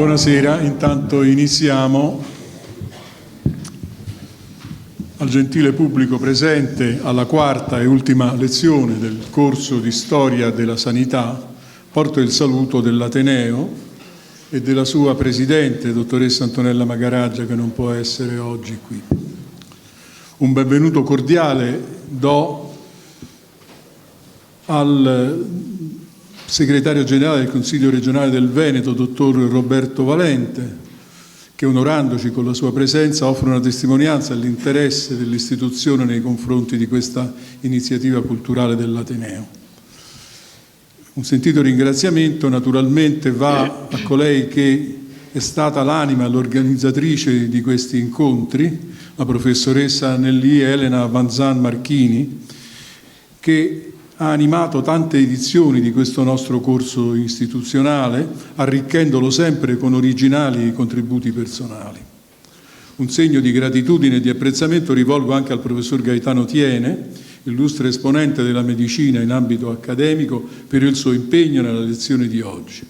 Buonasera, intanto iniziamo. Al gentile pubblico presente alla quarta e ultima lezione del corso di Storia della Sanità porto il saluto dell'Ateneo e della sua Presidente, dottoressa Antonella Magaraggia, che non può essere oggi qui. Un benvenuto cordiale do al Segretario Generale del Consiglio Regionale del Veneto, dottor Roberto Valente, che onorandoci con la sua presenza offre una testimonianza all'interesse dell'istituzione nei confronti di questa iniziativa culturale dell'Ateneo. Un sentito ringraziamento naturalmente va a colei che è stata l'anima, l'organizzatrice di questi incontri, la professoressa Annelì Elena Vanzan Marchini, che ha animato tante edizioni di questo nostro corso istituzionale, arricchendolo sempre con originali contributi personali. Un segno di gratitudine e di apprezzamento rivolgo anche al professor Gaetano Tiene, illustre esponente della medicina in ambito accademico, per il suo impegno nella lezione di oggi.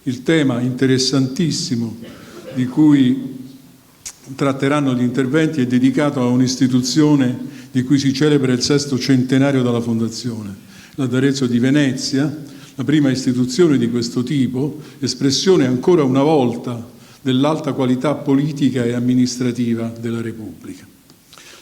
Il tema interessantissimo di cui tratteranno gli interventi è dedicato a un'istituzione di cui si celebra il 6° centenario dalla fondazione, la d'Arezzo di Venezia, la prima istituzione di questo tipo, espressione ancora una volta dell'alta qualità politica e amministrativa della Repubblica.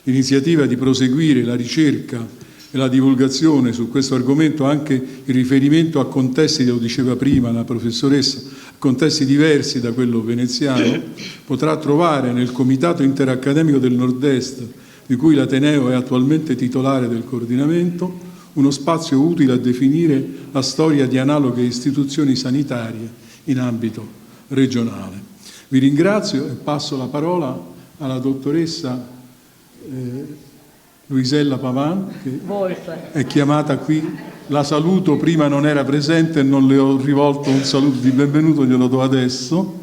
L'iniziativa di proseguire la ricerca e la divulgazione su questo argomento, anche in riferimento a contesti, lo diceva prima la professoressa, contesti diversi da quello veneziano, potrà trovare nel Comitato Interaccademico del Nord-Est, di cui l'Ateneo è attualmente titolare del coordinamento, uno spazio utile a definire la storia di analoghe istituzioni sanitarie in ambito regionale. Vi ringrazio e passo la parola alla dottoressa Luisella Pavan, che è chiamata qui. La saluto, prima non era presente e non le ho rivolto un saluto di benvenuto, glielo do adesso.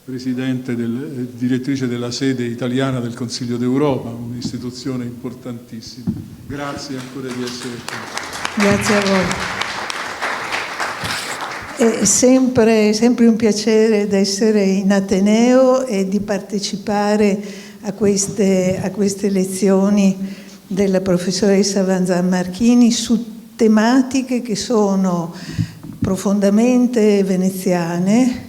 Presidente, direttrice della sede italiana del Consiglio d'Europa, un'istituzione importantissima. Grazie ancora di essere qui. Grazie a voi. È sempre un piacere di essere in Ateneo e di partecipare a queste lezioni della professoressa Vanzan Marchini su tematiche che sono profondamente veneziane,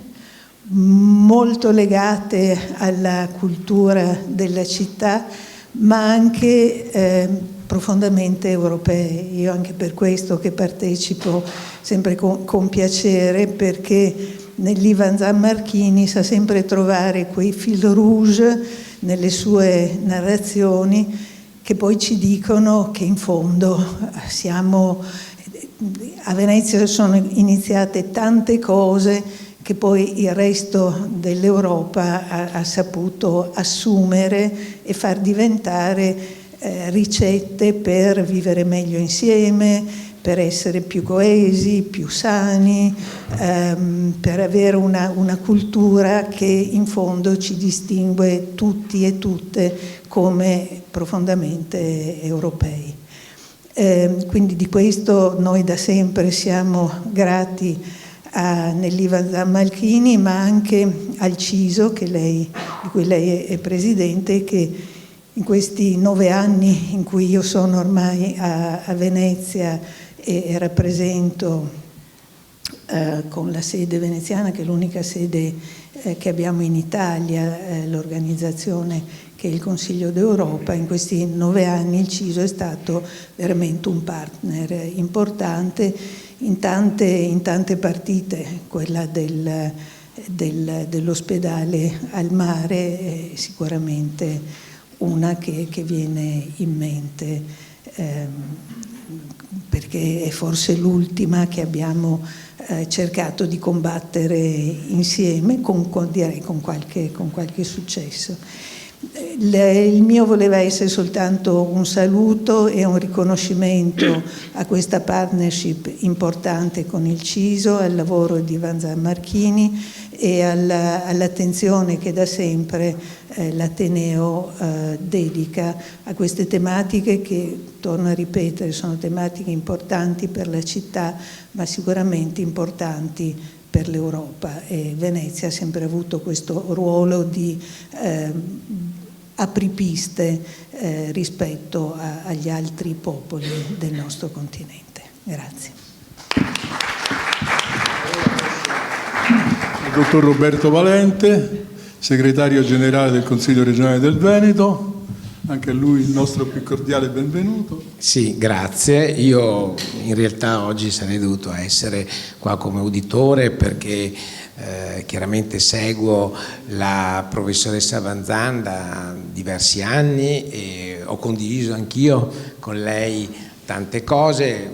molto legate alla cultura della città, ma anche profondamente europee. Io anche per questo che partecipo sempre con piacere, perché nell'I Vanzan Marchini sa sempre trovare quei fil rouge nelle sue narrazioni che poi ci dicono che in fondo a Venezia sono iniziate tante cose che poi il resto dell'Europa ha saputo assumere e far diventare ricette per vivere meglio insieme, per essere più coesi, più sani, per avere una cultura che in fondo ci distingue tutti e tutte come profondamente europei. Quindi di questo noi da sempre siamo grati nell'I Vanzan Marchini, ma anche al CISO, di cui lei è presidente, che in questi 9 anni in cui io sono ormai a Venezia e rappresento con la sede veneziana, che è l'unica sede che abbiamo in Italia, l'organizzazione che è il Consiglio d'Europa, in questi 9 anni il CISO è stato veramente un partner importante in tante partite. Quella dell'ospedale al mare è sicuramente una che viene in mente, perché è forse l'ultima che abbiamo cercato di combattere insieme, direi con qualche successo. Il mio voleva essere soltanto un saluto e un riconoscimento a questa partnership importante con il CISO, al lavoro di Vanzan Marchini e all'attenzione che da sempre l'Ateneo dedica a queste tematiche che, torno a ripetere, sono tematiche importanti per la città, ma sicuramente importanti per l'Europa, e Venezia ha sempre avuto questo ruolo di apripiste rispetto agli altri popoli del nostro continente. Grazie. Il dottor Roberto Valente, segretario generale del Consiglio regionale del Veneto, anche a lui il nostro più cordiale benvenuto. Sì, grazie. Io in realtà oggi sarei dovuto essere qua come uditore perché chiaramente seguo la professoressa Vanzan da diversi anni e ho condiviso anch'io con lei tante cose,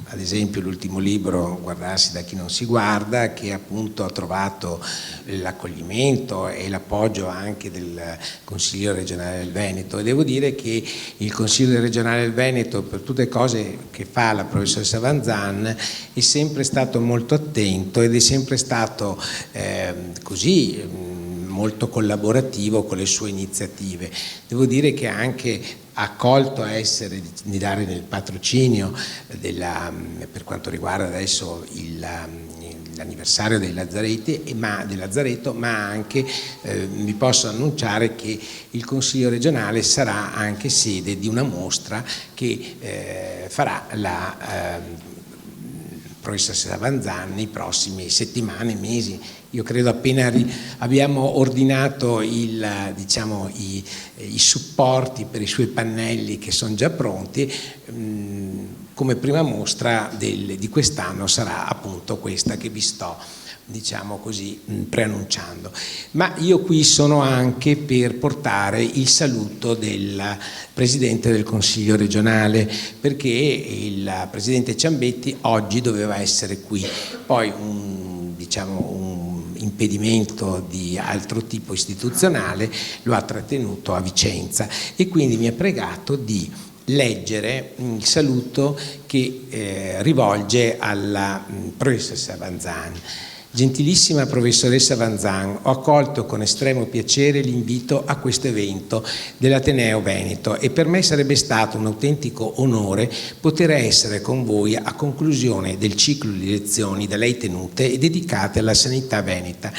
ad esempio l'ultimo libro Guardarsi da chi non si guarda, che appunto ha trovato l'accoglimento e l'appoggio anche del Consiglio regionale del Veneto, e devo dire che il Consiglio regionale del Veneto, per tutte le cose che fa la professoressa Vanzan, è sempre stato molto attento ed è sempre stato così molto collaborativo con le sue iniziative. Devo dire che anche accolto a essere di dare nel patrocinio per quanto riguarda adesso l'anniversario dei del Lazzaretto, ma anche vi posso annunciare che il Consiglio regionale sarà anche sede di una mostra che farà la professoressa Vanzan nei prossimi settimane, mesi. Io credo appena abbiamo ordinato i supporti per i suoi pannelli che sono già pronti, come prima mostra di quest'anno sarà appunto questa che vi sto, diciamo così, preannunciando. Ma io qui sono anche per portare il saluto del Presidente del Consiglio regionale, perché il Presidente Ciambetti oggi doveva essere qui, poi un impedimento di altro tipo istituzionale lo ha trattenuto a Vicenza e quindi mi ha pregato di leggere il saluto che rivolge alla professoressa Vanzan. Gentilissima professoressa Vanzan, ho accolto con estremo piacere l'invito a questo evento dell'Ateneo Veneto e per me sarebbe stato un autentico onore poter essere con voi a conclusione del ciclo di lezioni da lei tenute e dedicate alla sanità veneta,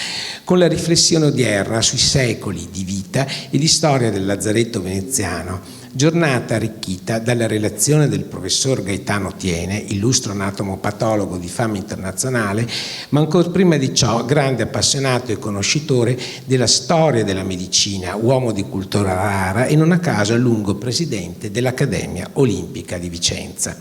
con la riflessione odierna sui secoli di vita e di storia del lazzaretto veneziano. Giornata arricchita dalla relazione del professor Gaetano Tiene, illustro anatomopatologo di fama internazionale, ma ancor prima di ciò grande appassionato e conoscitore della storia della medicina, uomo di cultura rara e non a caso a lungo presidente dell'Accademia Olimpica di Vicenza.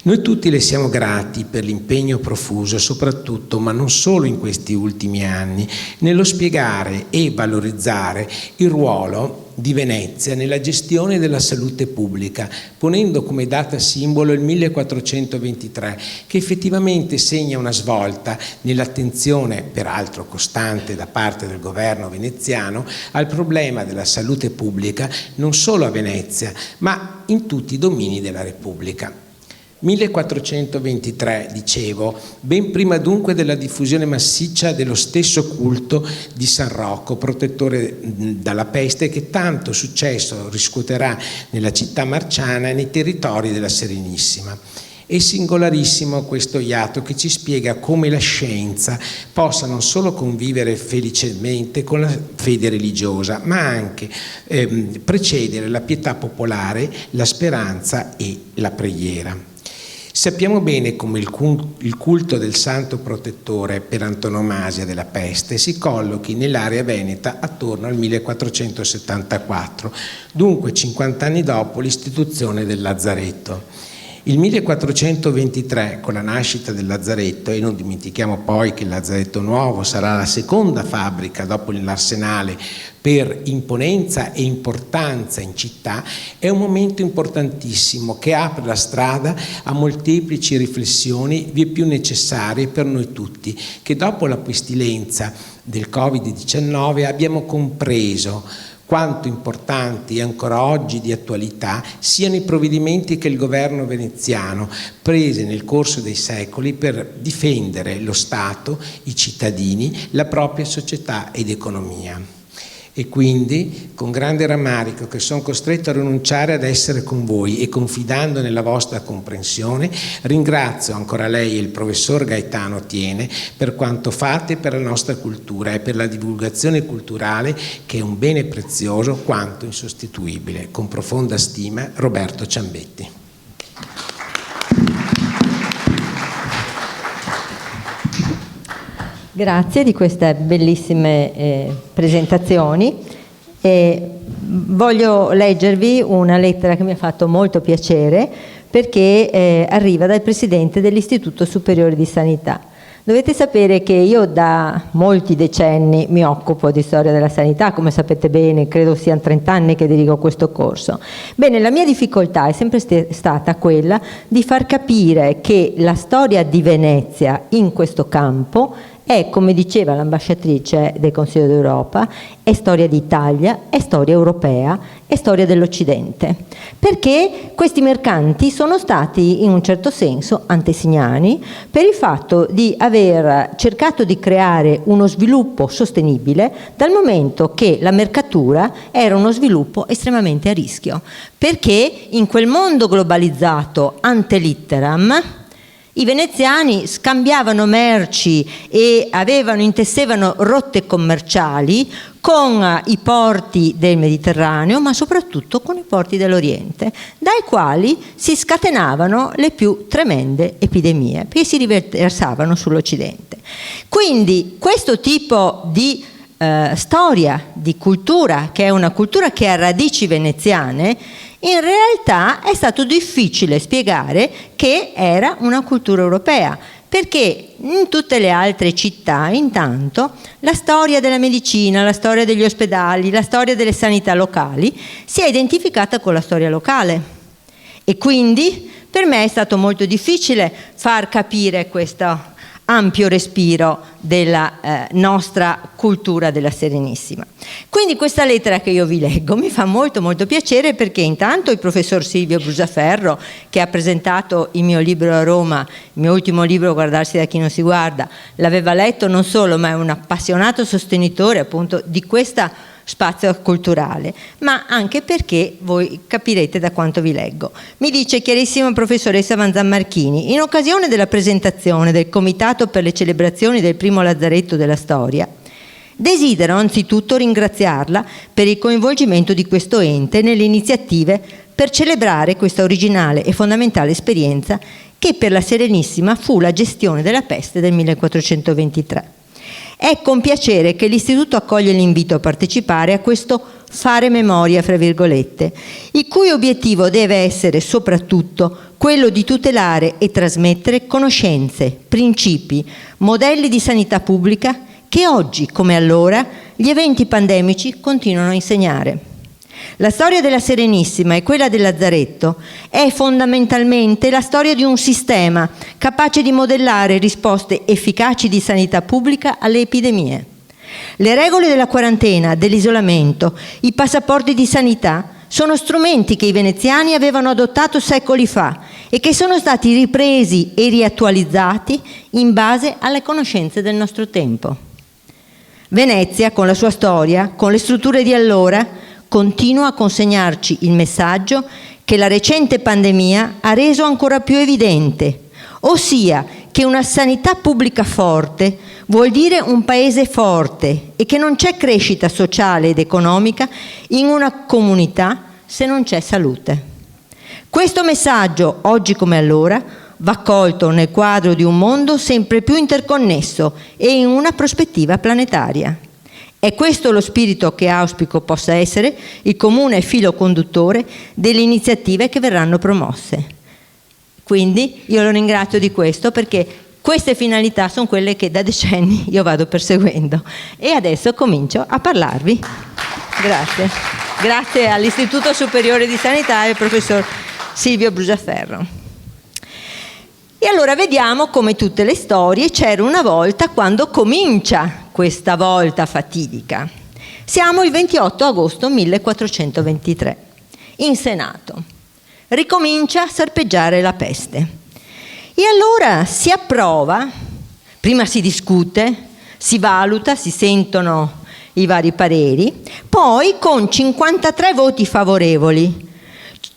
Noi tutti le siamo grati per l'impegno profuso, soprattutto, ma non solo in questi ultimi anni, nello spiegare e valorizzare il ruolo di Venezia nella gestione della salute pubblica, ponendo come data simbolo il 1423, che effettivamente segna una svolta nell'attenzione, peraltro costante da parte del governo veneziano, al problema della salute pubblica non solo a Venezia, ma in tutti i domini della Repubblica. 1423, dicevo, ben prima dunque della diffusione massiccia dello stesso culto di San Rocco, protettore dalla peste, che tanto successo riscuoterà nella città marciana e nei territori della Serenissima. È singolarissimo questo iato che ci spiega come la scienza possa non solo convivere felicemente con la fede religiosa, ma anche precedere la pietà popolare, la speranza e la preghiera. Sappiamo bene come il culto del santo protettore per antonomasia della peste si collochi nell'area veneta attorno al 1474, dunque 50 anni dopo l'istituzione del lazzaretto. Il 1423, con la nascita del lazzaretto, e non dimentichiamo poi che il lazzaretto nuovo sarà la seconda fabbrica dopo l'Arsenale per imponenza e importanza in città, è un momento importantissimo che apre la strada a molteplici riflessioni vieppiù necessarie per noi tutti, che dopo la pestilenza del Covid-19 abbiamo compreso quanto importanti e ancora oggi di attualità siano i provvedimenti che il governo veneziano prese nel corso dei secoli per difendere lo Stato, i cittadini, la propria società ed economia. E quindi, con grande rammarico che sono costretto a rinunciare ad essere con voi e confidando nella vostra comprensione, ringrazio ancora lei e il professor Gaetano Tiene per quanto fate per la nostra cultura e per la divulgazione culturale, che è un bene prezioso quanto insostituibile. Con profonda stima, Roberto Ciambetti. Grazie di queste bellissime presentazioni. Voglio leggervi una lettera che mi ha fatto molto piacere, perché arriva dal Presidente dell'Istituto Superiore di Sanità. Dovete sapere che io da molti decenni mi occupo di storia della sanità, come sapete bene, credo siano 30 anni che dirigo questo corso. Bene, la mia difficoltà è sempre stata quella di far capire che la storia di Venezia in questo campo è, come diceva l'ambasciatrice del Consiglio d'Europa, è storia d'Italia, è storia europea, è storia dell'Occidente. Perché questi mercanti sono stati in un certo senso antesignani per il fatto di aver cercato di creare uno sviluppo sostenibile, dal momento che la mercatura era uno sviluppo estremamente a rischio. Perché in quel mondo globalizzato ante litteram i veneziani scambiavano merci e intessevano rotte commerciali con i porti del Mediterraneo, ma soprattutto con i porti dell'Oriente, dai quali si scatenavano le più tremende epidemie, che si riversavano sull'Occidente. Quindi questo tipo di storia, di cultura, che è una cultura che ha radici veneziane, in realtà è stato difficile spiegare che era una cultura europea, perché in tutte le altre città, intanto, la storia della medicina, la storia degli ospedali, la storia delle sanità locali si è identificata con la storia locale. E quindi per me è stato molto difficile far capire questo ampio respiro della nostra cultura della Serenissima. Quindi questa lettera che io vi leggo mi fa molto molto piacere, perché intanto il professor Silvio Brusaferro, che ha presentato il mio libro a Roma, il mio ultimo libro Guardarsi da chi non si guarda, l'aveva letto non solo, ma è un appassionato sostenitore appunto di questa spazio culturale, ma anche perché voi capirete da quanto vi leggo. Mi dice: chiarissima professoressa Vanzan-Marchini, in occasione della presentazione del Comitato per le celebrazioni del primo lazzaretto della storia, desidero anzitutto ringraziarla per il coinvolgimento di questo ente nelle iniziative per celebrare questa originale e fondamentale esperienza che per la Serenissima fu la gestione della peste del 1423. È con piacere che l'Istituto accoglie l'invito a partecipare a questo fare memoria, fra virgolette, il cui obiettivo deve essere soprattutto quello di tutelare e trasmettere conoscenze, principi, modelli di sanità pubblica che oggi, come allora, gli eventi pandemici continuano a insegnare. La storia della Serenissima e quella del Lazzaretto è fondamentalmente la storia di un sistema capace di modellare risposte efficaci di sanità pubblica alle epidemie. Le regole della quarantena, dell'isolamento, i passaporti di sanità sono strumenti che i veneziani avevano adottato secoli fa e che sono stati ripresi e riattualizzati in base alle conoscenze del nostro tempo. Venezia, con la sua storia, con le strutture di allora, continua a consegnarci il messaggio che la recente pandemia ha reso ancora più evidente, ossia che una sanità pubblica forte vuol dire un paese forte e che non c'è crescita sociale ed economica in una comunità se non c'è salute. Questo messaggio, oggi come allora, va colto nel quadro di un mondo sempre più interconnesso e in una prospettiva planetaria. È questo lo spirito che auspico possa essere il comune filo conduttore delle iniziative che verranno promosse. Quindi io lo ringrazio di questo, perché queste finalità sono quelle che da decenni io vado perseguendo. E adesso comincio a parlarvi. Grazie. Grazie all'Istituto Superiore di Sanità e al professor Silvio Brusaferro. E allora vediamo, come tutte le storie, c'era una volta quando comincia questa volta fatidica. Siamo il 28 agosto 1423. In Senato ricomincia a serpeggiare la peste. E allora si approva, prima si discute, si valuta, si sentono i vari pareri, poi con 53 voti favorevoli,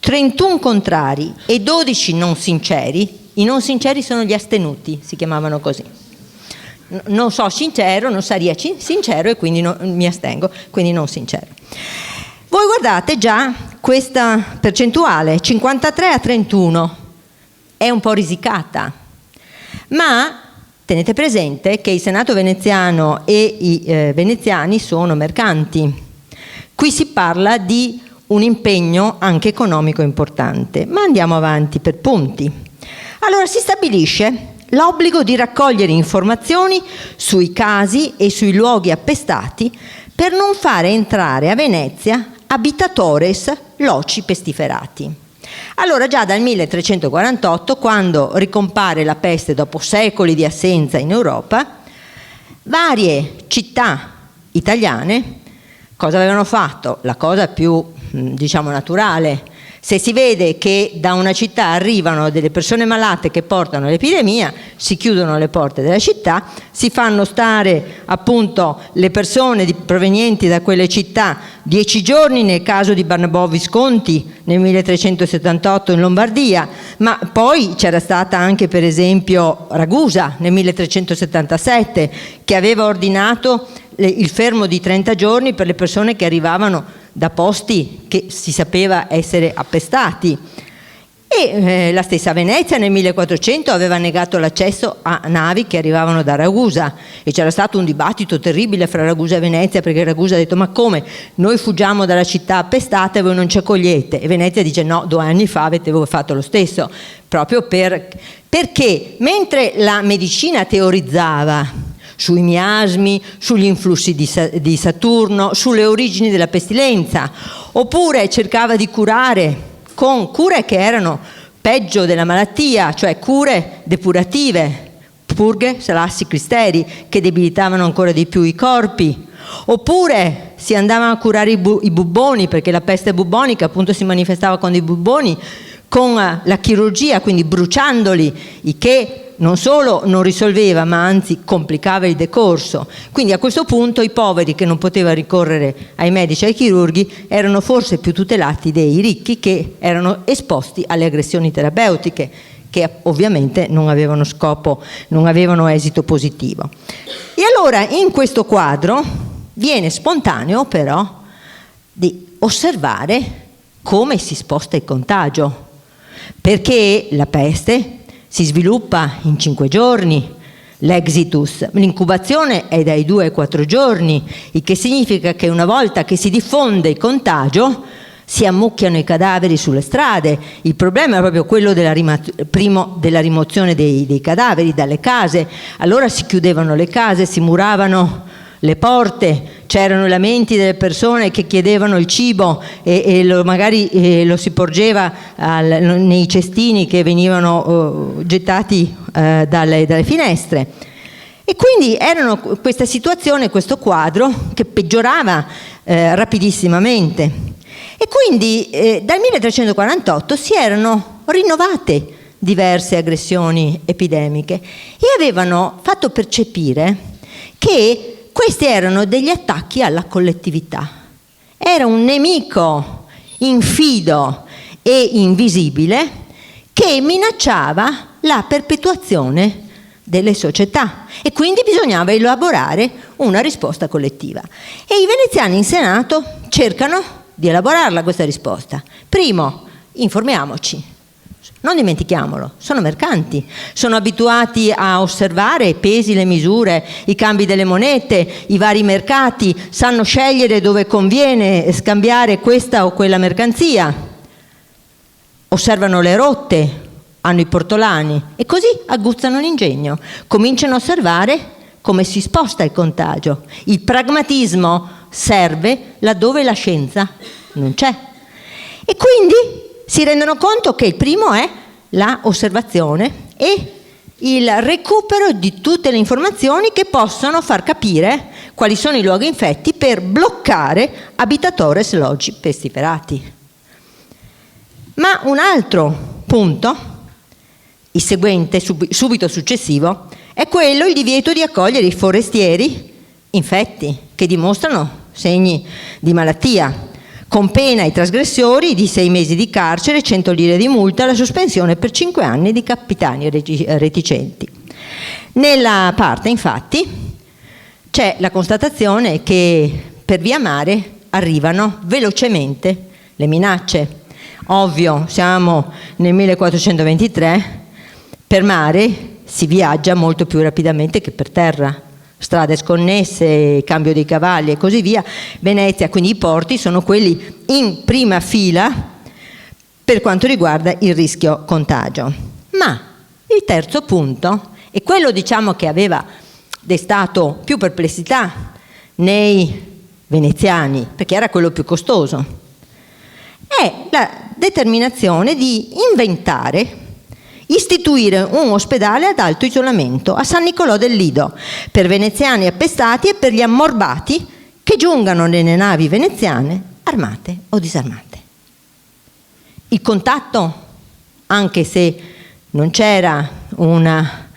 31 contrari e 12 non sinceri. I non sinceri sono gli astenuti, si chiamavano così. Non so sincero, non saria sincero e quindi mi astengo, quindi non sincero. Voi guardate già questa percentuale, 53 a 31, è un po' risicata, ma tenete presente che il Senato veneziano e i veneziani sono mercanti. Qui si parla di un impegno anche economico importante, ma andiamo avanti per punti. Allora si stabilisce l'obbligo di raccogliere informazioni sui casi e sui luoghi appestati per non fare entrare a Venezia habitatores loci pestiferati. Allora già dal 1348, quando ricompare la peste dopo secoli di assenza in Europa, varie città italiane cosa avevano fatto? La cosa più, naturale. Se si vede che da una città arrivano delle persone malate che portano l'epidemia, si chiudono le porte della città, si fanno stare appunto le persone provenienti da quelle città 10 giorni nel caso di Barnabò Visconti nel 1378 in Lombardia, ma poi c'era stata anche per esempio Ragusa nel 1377 che aveva ordinato il fermo di 30 giorni per le persone che arrivavano da posti che si sapeva essere appestati. E la stessa Venezia nel 1400 aveva negato l'accesso a navi che arrivavano da Ragusa e c'era stato un dibattito terribile fra Ragusa e Venezia, perché Ragusa ha detto: ma come, noi fuggiamo dalla città appestata e voi non ci accogliete? E Venezia dice: no, 2 anni fa avete voi fatto lo stesso, proprio perché mentre la medicina teorizzava sui miasmi, sugli influssi di Saturno, sulle origini della pestilenza, oppure cercava di curare con cure che erano peggio della malattia, cioè cure depurative, purghe, salassi, cristeri, che debilitavano ancora di più i corpi, oppure si andavano a curare i bubboni, perché la peste bubbonica appunto si manifestava con dei bubboni, con la chirurgia, quindi bruciandoli, il che non solo non risolveva, ma anzi complicava il decorso. Quindi a questo punto i poveri che non potevano ricorrere ai medici e ai chirurghi erano forse più tutelati dei ricchi, che erano esposti alle aggressioni terapeutiche, che ovviamente non avevano scopo, non avevano esito positivo. E allora in questo quadro viene spontaneo però di osservare come si sposta il contagio, perché la peste si sviluppa in 5 giorni, l'exitus, l'incubazione è dai 2 ai 4 giorni, il che significa che una volta che si diffonde il contagio si ammucchiano i cadaveri sulle strade. Il problema è proprio quello della rimozione dei cadaveri dalle case. Allora si chiudevano le case, si muravano le porte, c'erano lamenti delle persone che chiedevano il cibo e magari lo si porgeva nei cestini che venivano gettati dalle finestre. E quindi erano questa situazione, questo quadro che peggiorava rapidissimamente. E quindi dal 1348 si erano rinnovate diverse aggressioni epidemiche e avevano fatto percepire che questi erano degli attacchi alla collettività. Era un nemico infido e invisibile che minacciava la perpetuazione delle società e quindi bisognava elaborare una risposta collettiva. E i veneziani in Senato cercano di elaborarla questa risposta. Primo, informiamoci. Non dimentichiamolo, sono mercanti, sono abituati a osservare i pesi, le misure, i cambi delle monete, i vari mercati, sanno scegliere dove conviene scambiare questa o quella mercanzia, osservano le rotte, hanno i portolani e così aguzzano l'ingegno, cominciano a osservare come si sposta il contagio. Il pragmatismo serve laddove la scienza non c'è. E quindi si rendono conto che il primo è la osservazione e il recupero di tutte le informazioni che possono far capire quali sono i luoghi infetti per bloccare habitatores logi pestiferati. Ma un altro punto, il seguente, subito successivo, è quello il divieto di accogliere i forestieri infetti che dimostrano segni di malattia, con pena ai trasgressori di 6 mesi di carcere, 100 lire di multa e la sospensione per 5 anni di capitani reticenti. Nella parte, infatti, c'è la constatazione che per via mare arrivano velocemente le minacce. Ovvio, siamo nel 1423, per mare si viaggia molto più rapidamente che per terra. Strade sconnesse, cambio dei cavalli e così via. Venezia, quindi i porti, sono quelli in prima fila per quanto riguarda il rischio contagio. Ma il terzo punto, e quello diciamo che aveva destato più perplessità nei veneziani, perché era quello più costoso, è la determinazione di istituire un ospedale ad alto isolamento a San Nicolò del Lido per veneziani appestati e per gli ammorbati che giungano nelle navi veneziane armate o disarmate. Il contatto, anche se non c'era una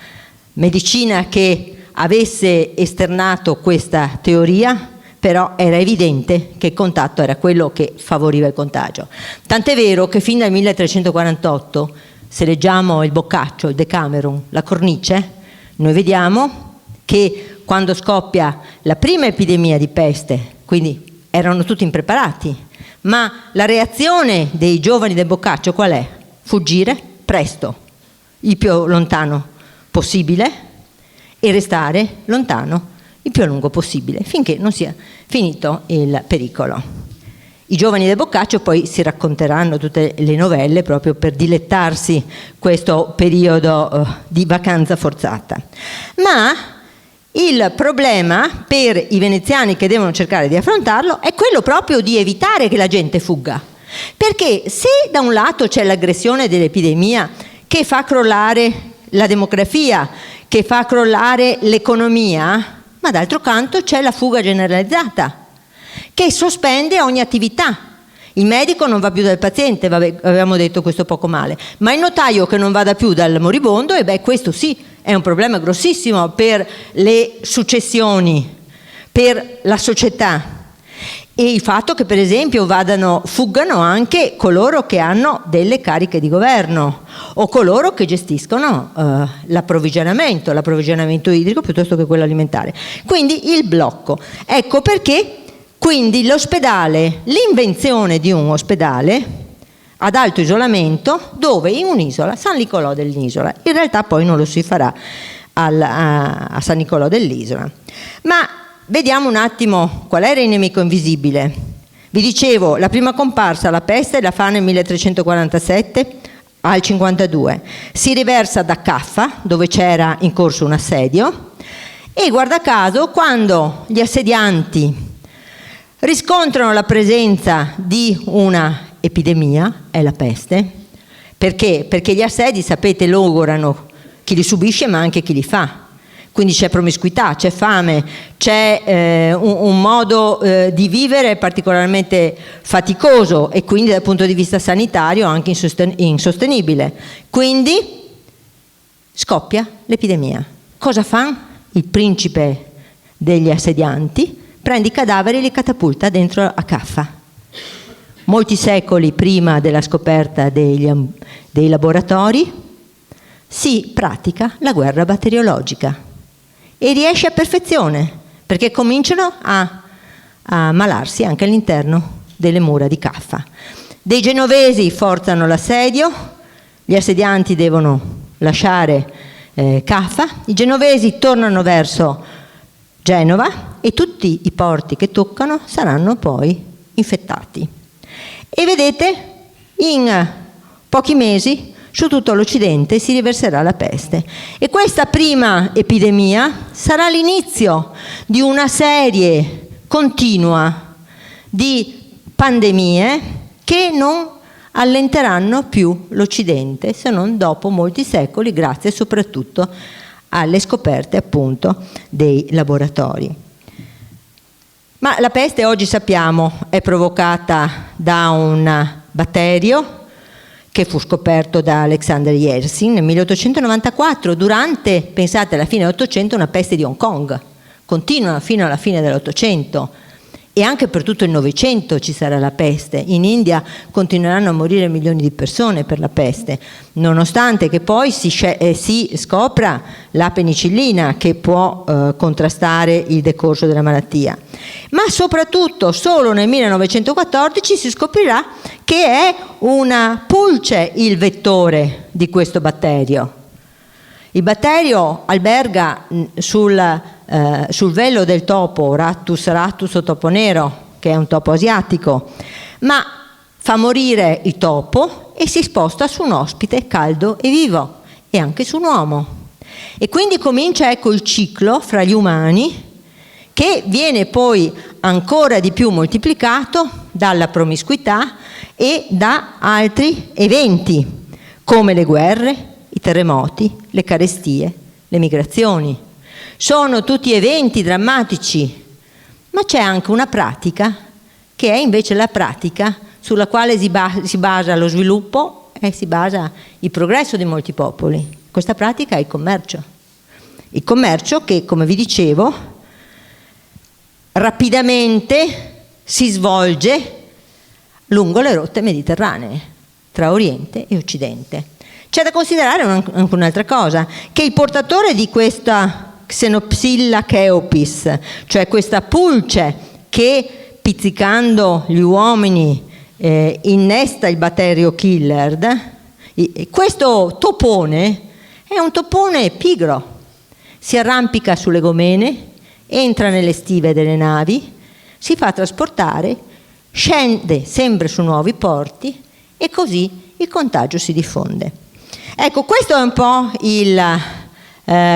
medicina che avesse esternato questa teoria, però era evidente che il contatto era quello che favoriva il contagio. Tant'è vero che fin dal 1348, se leggiamo il Boccaccio, il Decameron, la Cornice, noi vediamo che quando scoppia la prima epidemia di peste, quindi erano tutti impreparati, ma la reazione dei giovani del Boccaccio qual è? Fuggire presto, il più lontano possibile e restare lontano il più a lungo possibile, finché non sia finito il pericolo. I giovani del Boccaccio poi si racconteranno tutte le novelle proprio per dilettarsi questo periodo di vacanza forzata. Ma il problema per i veneziani che devono cercare di affrontarlo è quello proprio di evitare che la gente fugga. Perché se da un lato c'è l'aggressione dell'epidemia che fa crollare la demografia, che fa crollare l'economia, ma d'altro canto c'è la fuga generalizzata che sospende ogni attività. Il medico non va più dal paziente, vabbè, avevamo detto questo poco male, ma il notaio che non vada più dal moribondo, e beh, questo sì è un problema grossissimo per le successioni, per la società. E il fatto che per esempio fuggano anche coloro che hanno delle cariche di governo o coloro che gestiscono l'approvvigionamento idrico piuttosto che quello alimentare. Quindi il blocco. Ecco perché quindi l'ospedale, l'invenzione di un ospedale ad alto isolamento dove in un'isola, San Nicolò dell'Isola, in realtà poi non lo si farà a San Nicolò dell'Isola. Ma vediamo un attimo qual era il nemico invisibile. Vi dicevo, la prima comparsa, la peste, la fa nel 1347 al 52. Si riversa da Caffa, dove c'era in corso un assedio, e guarda caso, quando gli assedianti riscontrano la presenza di una epidemia, è la peste. Perché? Perché gli assedi, sapete, logorano chi li subisce ma anche chi li fa. Quindi c'è promiscuità, c'è fame, c'è un modo di vivere particolarmente faticoso e quindi dal punto di vista sanitario anche insostenibile. Quindi scoppia l'epidemia. Cosa fa il principe degli assedianti? Prende i cadaveri e li catapulta dentro a Caffa. Molti secoli prima della scoperta dei laboratori si pratica la guerra batteriologica. E riesce a perfezione, perché cominciano a malarsi anche all'interno delle mura di Caffa. Dei genovesi forzano l'assedio, gli assedianti devono lasciare Caffa, i genovesi tornano verso Genova e tutti i porti che toccano saranno poi infettati. E vedete, in pochi mesi su tutto l'Occidente si riverserà la peste. E questa prima epidemia sarà l'inizio di una serie continua di pandemie che non allenteranno più l'Occidente, se non dopo molti secoli, grazie soprattutto alle scoperte appunto dei laboratori. Ma la peste oggi sappiamo è provocata da un batterio che fu scoperto da Alexander Yersin nel 1894 durante, pensate, alla fine dell'Ottocento, una peste di Hong Kong. Continua fino alla fine dell'Ottocento e anche per tutto il Novecento ci sarà la peste. In India continueranno a morire milioni di persone per la peste, nonostante che poi si scopra la penicillina che può contrastare il decorso della malattia. Ma soprattutto solo nel 1914 si scoprirà che è una pulce il vettore di questo batterio. Il batterio alberga sul velo del topo, Rattus rattus o topo nero, che è un topo asiatico, ma fa morire il topo e si sposta su un ospite caldo e vivo, e anche su un uomo. E quindi comincia, ecco, il ciclo fra gli umani, che viene poi ancora di più moltiplicato dalla promiscuità e da altri eventi, come le guerre, i terremoti, le carestie, le migrazioni. Sono tutti eventi drammatici, ma c'è anche una pratica che è invece la pratica sulla quale si basa lo sviluppo e si basa il progresso di molti popoli. Questa pratica è il commercio. Il commercio che, come vi dicevo, rapidamente si svolge lungo le rotte mediterranee, tra Oriente e Occidente. C'è da considerare anche un'altra cosa, che il portatore di questa Xenopsilla chaopis, cioè questa pulce che pizzicando gli uomini innesta il batterio killer, questo topone è un topone pigro, si arrampica sulle gomene, entra nelle stive delle navi, si fa trasportare, scende sempre su nuovi porti e così il contagio si diffonde. Ecco, questo è un po'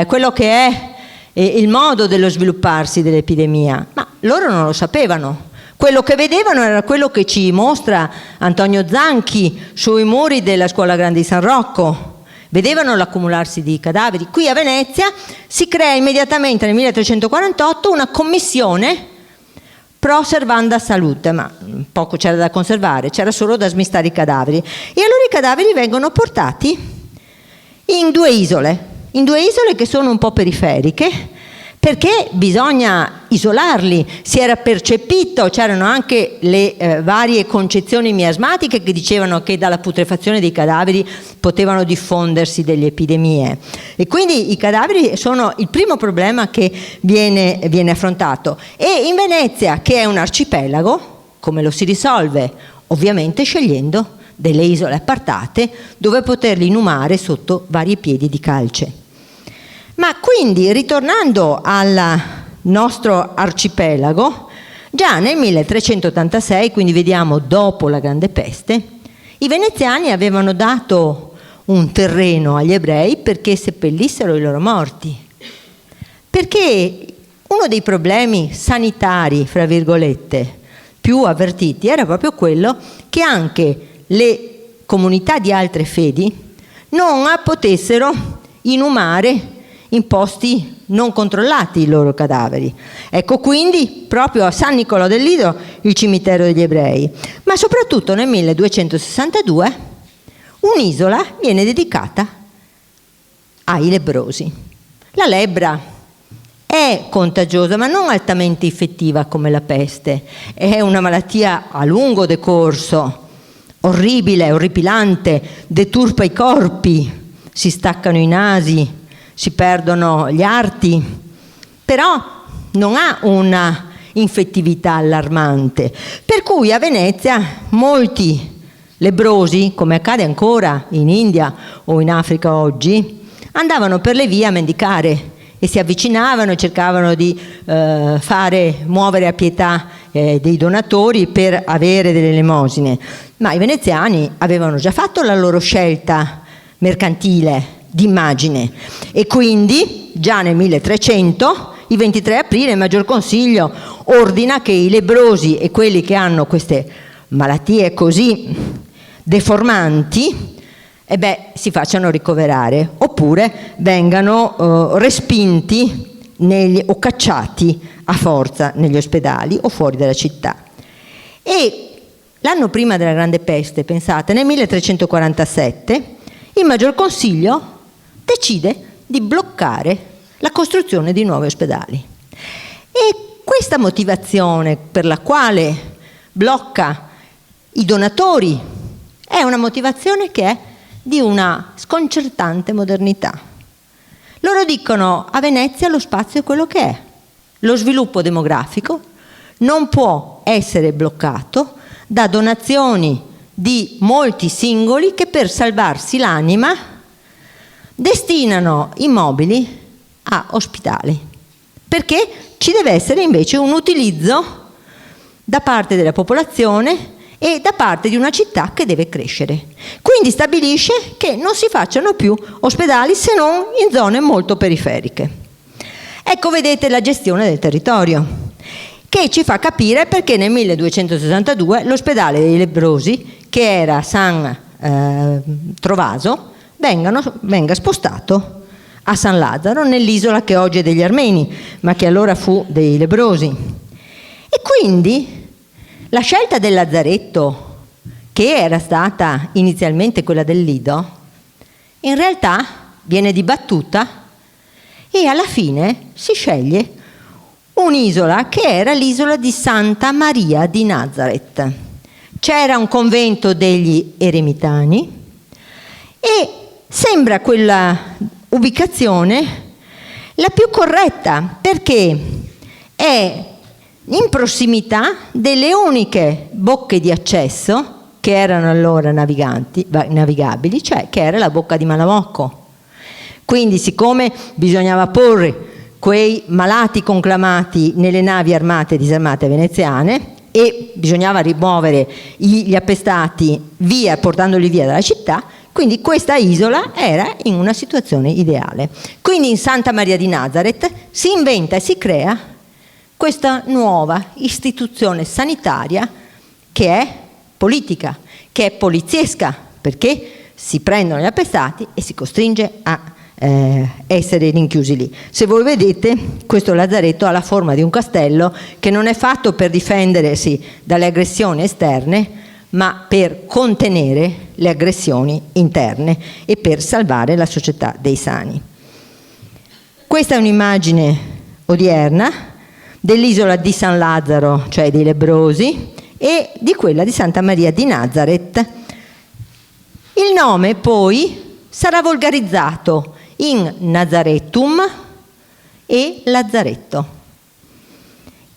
quello che è il modo dello svilupparsi dell'epidemia, ma loro non lo sapevano. Quello che vedevano era quello che ci mostra Antonio Zanchi sui muri della Scuola Grande di San Rocco. Vedevano l'accumularsi di cadaveri. Qui a Venezia si crea immediatamente nel 1348 una commissione pro servanda salute, ma poco c'era da conservare, c'era solo da smistare i cadaveri. E allora i cadaveri vengono portati in due isole che sono un po' periferiche, perché bisogna isolarli. Si era percepito, c'erano anche le varie concezioni miasmatiche che dicevano che dalla putrefazione dei cadaveri potevano diffondersi delle epidemie, e quindi i cadaveri sono il primo problema che viene affrontato. E in Venezia, che è un arcipelago, come lo si risolve? Ovviamente scegliendo delle isole appartate dove poterli inumare sotto vari piedi di calce. Ma quindi, ritornando al nostro arcipelago, già nel 1386, quindi vediamo dopo la Grande Peste, i veneziani avevano dato un terreno agli ebrei perché seppellissero i loro morti. Perché uno dei problemi sanitari, fra virgolette, più avvertiti era proprio quello che anche le comunità di altre fedi non potessero inumare in posti non controllati i loro cadaveri. Ecco quindi proprio a San Nicolò del Lido il cimitero degli ebrei. Ma soprattutto nel 1262 un'isola viene dedicata ai lebbrosi. La lebbra è contagiosa, ma non altamente infettiva come la peste. È una malattia a lungo decorso, orribile, orripilante, deturpa i corpi, si staccano i nasi, si perdono gli arti, però non ha una infettività allarmante, per cui a Venezia molti lebbrosi, come accade ancora in India o in Africa oggi, andavano per le vie a mendicare e si avvicinavano e cercavano di muovere a pietà dei donatori per avere delle elemosine. Ma i veneziani avevano già fatto la loro scelta mercantile d'immagine, e quindi già nel 1300, il 23 aprile, il Maggior Consiglio ordina che i lebbrosi e quelli che hanno queste malattie così deformanti si facciano ricoverare, oppure vengano respinti o cacciati a forza negli ospedali o fuori dalla città. E l'anno prima della Grande Peste, pensate, nel 1347, il Maggior Consiglio decide di bloccare la costruzione di nuovi ospedali. E questa motivazione per la quale blocca i donatori è una motivazione che è di una sconcertante modernità. Loro dicono: a Venezia lo spazio è quello che è, lo sviluppo demografico non può essere bloccato da donazioni di molti singoli che per salvarsi l'anima destinano immobili a ospedali, perché ci deve essere invece un utilizzo da parte della popolazione e da parte di una città che deve crescere. Quindi stabilisce che non si facciano più ospedali se non in zone molto periferiche. Ecco, vedete la gestione del territorio, che ci fa capire perché nel 1262 l'ospedale dei lebbrosi, che era San Trovaso, venga spostato a San Lazzaro, nell'isola che oggi è degli armeni, ma che allora fu dei lebbrosi. E quindi la scelta del lazzaretto, che era stata inizialmente quella del Lido, in realtà viene dibattuta e alla fine si sceglie un'isola che era l'isola di Santa Maria di Nazareth. C'era un convento degli eremitani e sembra quella ubicazione la più corretta, perché è in prossimità delle uniche bocche di accesso che erano allora navigabili, cioè che era la bocca di Malamocco. Quindi, siccome bisognava porre quei malati conclamati nelle navi armate e disarmate veneziane e bisognava rimuovere gli appestati via, portandoli via dalla città, quindi questa isola era in una situazione ideale. Quindi in Santa Maria di Nazareth si inventa e si crea questa nuova istituzione sanitaria che è politica, che è poliziesca, perché si prendono gli appestati e si costringe a essere rinchiusi lì. Se voi vedete, questo lazzaretto ha la forma di un castello che non è fatto per difendersi dalle aggressioni esterne, ma per contenere le aggressioni interne e per salvare la società dei sani. Questa è un'immagine odierna dell'isola di San Lazzaro, cioè dei lebbrosi, e di quella di Santa Maria di Nazareth. Il nome poi sarà volgarizzato in Nazaretum e Lazzaretto.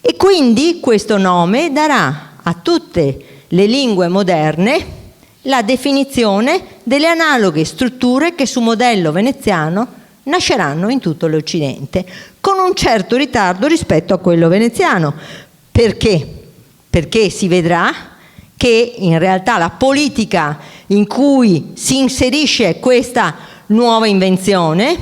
E quindi questo nome darà a tutte le lingue moderne la definizione delle analoghe strutture che su modello veneziano nasceranno in tutto l'Occidente, con un certo ritardo rispetto a quello veneziano. Perché? Perché si vedrà che in realtà la politica in cui si inserisce questa nuova invenzione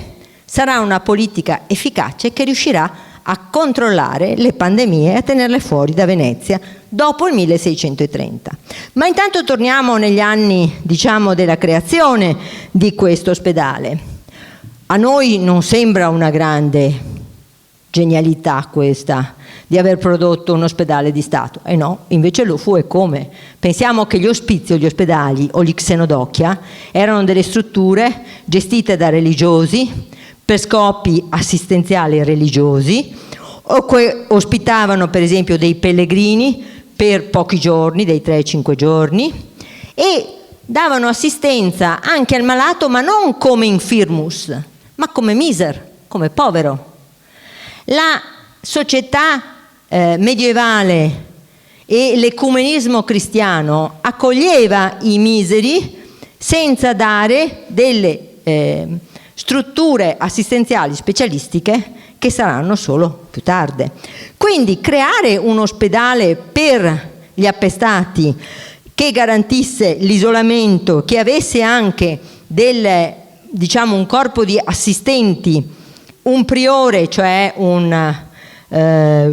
sarà una politica efficace che riuscirà a controllare le pandemie e a tenerle fuori da Venezia dopo il 1630. Ma intanto torniamo negli anni, diciamo, della creazione di questo ospedale. A noi non sembra una grande genialità questa di aver prodotto un ospedale di Stato, e no, invece lo fu. E come? Pensiamo che gli ospizi o gli ospedali o gli xenodocchia erano delle strutture gestite da religiosi per scopi assistenziali religiosi, o ospitavano per esempio dei pellegrini per pochi giorni, dei 3 ai 5 giorni, e davano assistenza anche al malato, ma non come infirmus, ma come miser, come povero. La società medievale e l'ecumenismo cristiano accoglieva i miseri senza dare delle strutture assistenziali specialistiche che saranno solo più tarde. Quindi creare un ospedale per gli appestati che garantisse l'isolamento, che avesse anche un corpo di assistenti, un priore, cioè un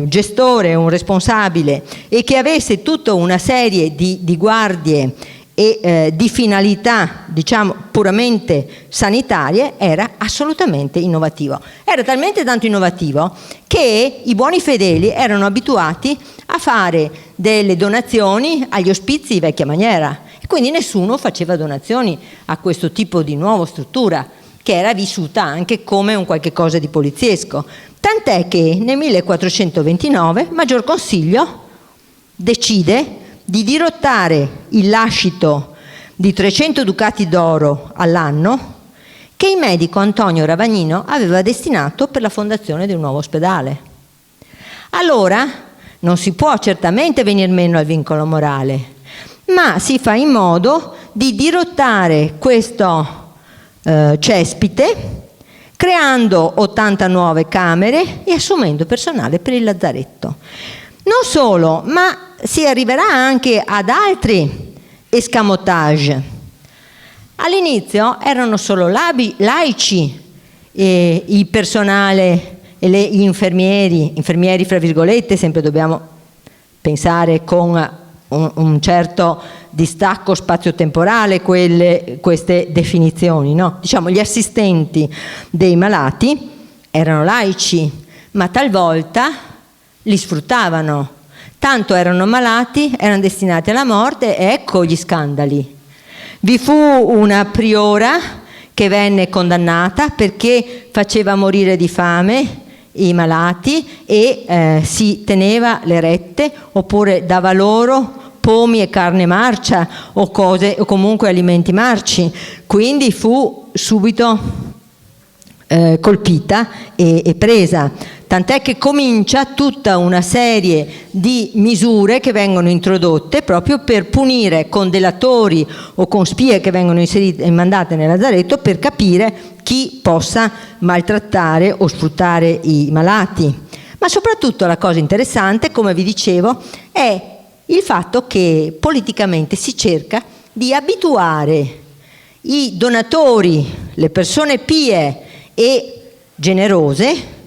gestore, un responsabile, e che avesse tutta una serie di guardie e di finalità, diciamo, puramente sanitarie, era assolutamente innovativo. Era talmente tanto innovativo che i buoni fedeli erano abituati a fare delle donazioni agli ospizi di vecchia maniera, e quindi nessuno faceva donazioni a questo tipo di nuova struttura, che era vissuta anche come un qualche cosa di poliziesco. Tant'è che nel 1429 Maggior Consiglio decide di dirottare il lascito di 300 ducati d'oro all'anno che il medico Antonio Ravagnino aveva destinato per la fondazione di un nuovo ospedale. Allora non si può certamente venir meno al vincolo morale, ma si fa in modo di dirottare questo cespite, creando 80 nuove camere e assumendo personale per il lazzaretto. Non solo, ma si arriverà anche ad altri escamotage. All'inizio erano solo laici il personale e gli infermieri fra virgolette, sempre dobbiamo pensare con un certo distacco spazio-temporale queste definizioni, no? Diciamo, gli assistenti dei malati erano laici, ma talvolta li sfruttavano. Tanto erano malati, erano destinati alla morte, e ecco gli scandali. Vi fu una priora che venne condannata perché faceva morire di fame i malati e si teneva le rette, oppure dava loro pomi e carne marcia o comunque alimenti marci. Quindi fu subito colpita e presa. Tant'è che comincia tutta una serie di misure che vengono introdotte proprio per punire con delatori o con spie che vengono inserite e mandate nel lazzaretto, per capire chi possa maltrattare o sfruttare i malati. Ma soprattutto la cosa interessante, come vi dicevo, è il fatto che politicamente si cerca di abituare i donatori, le persone pie e generose,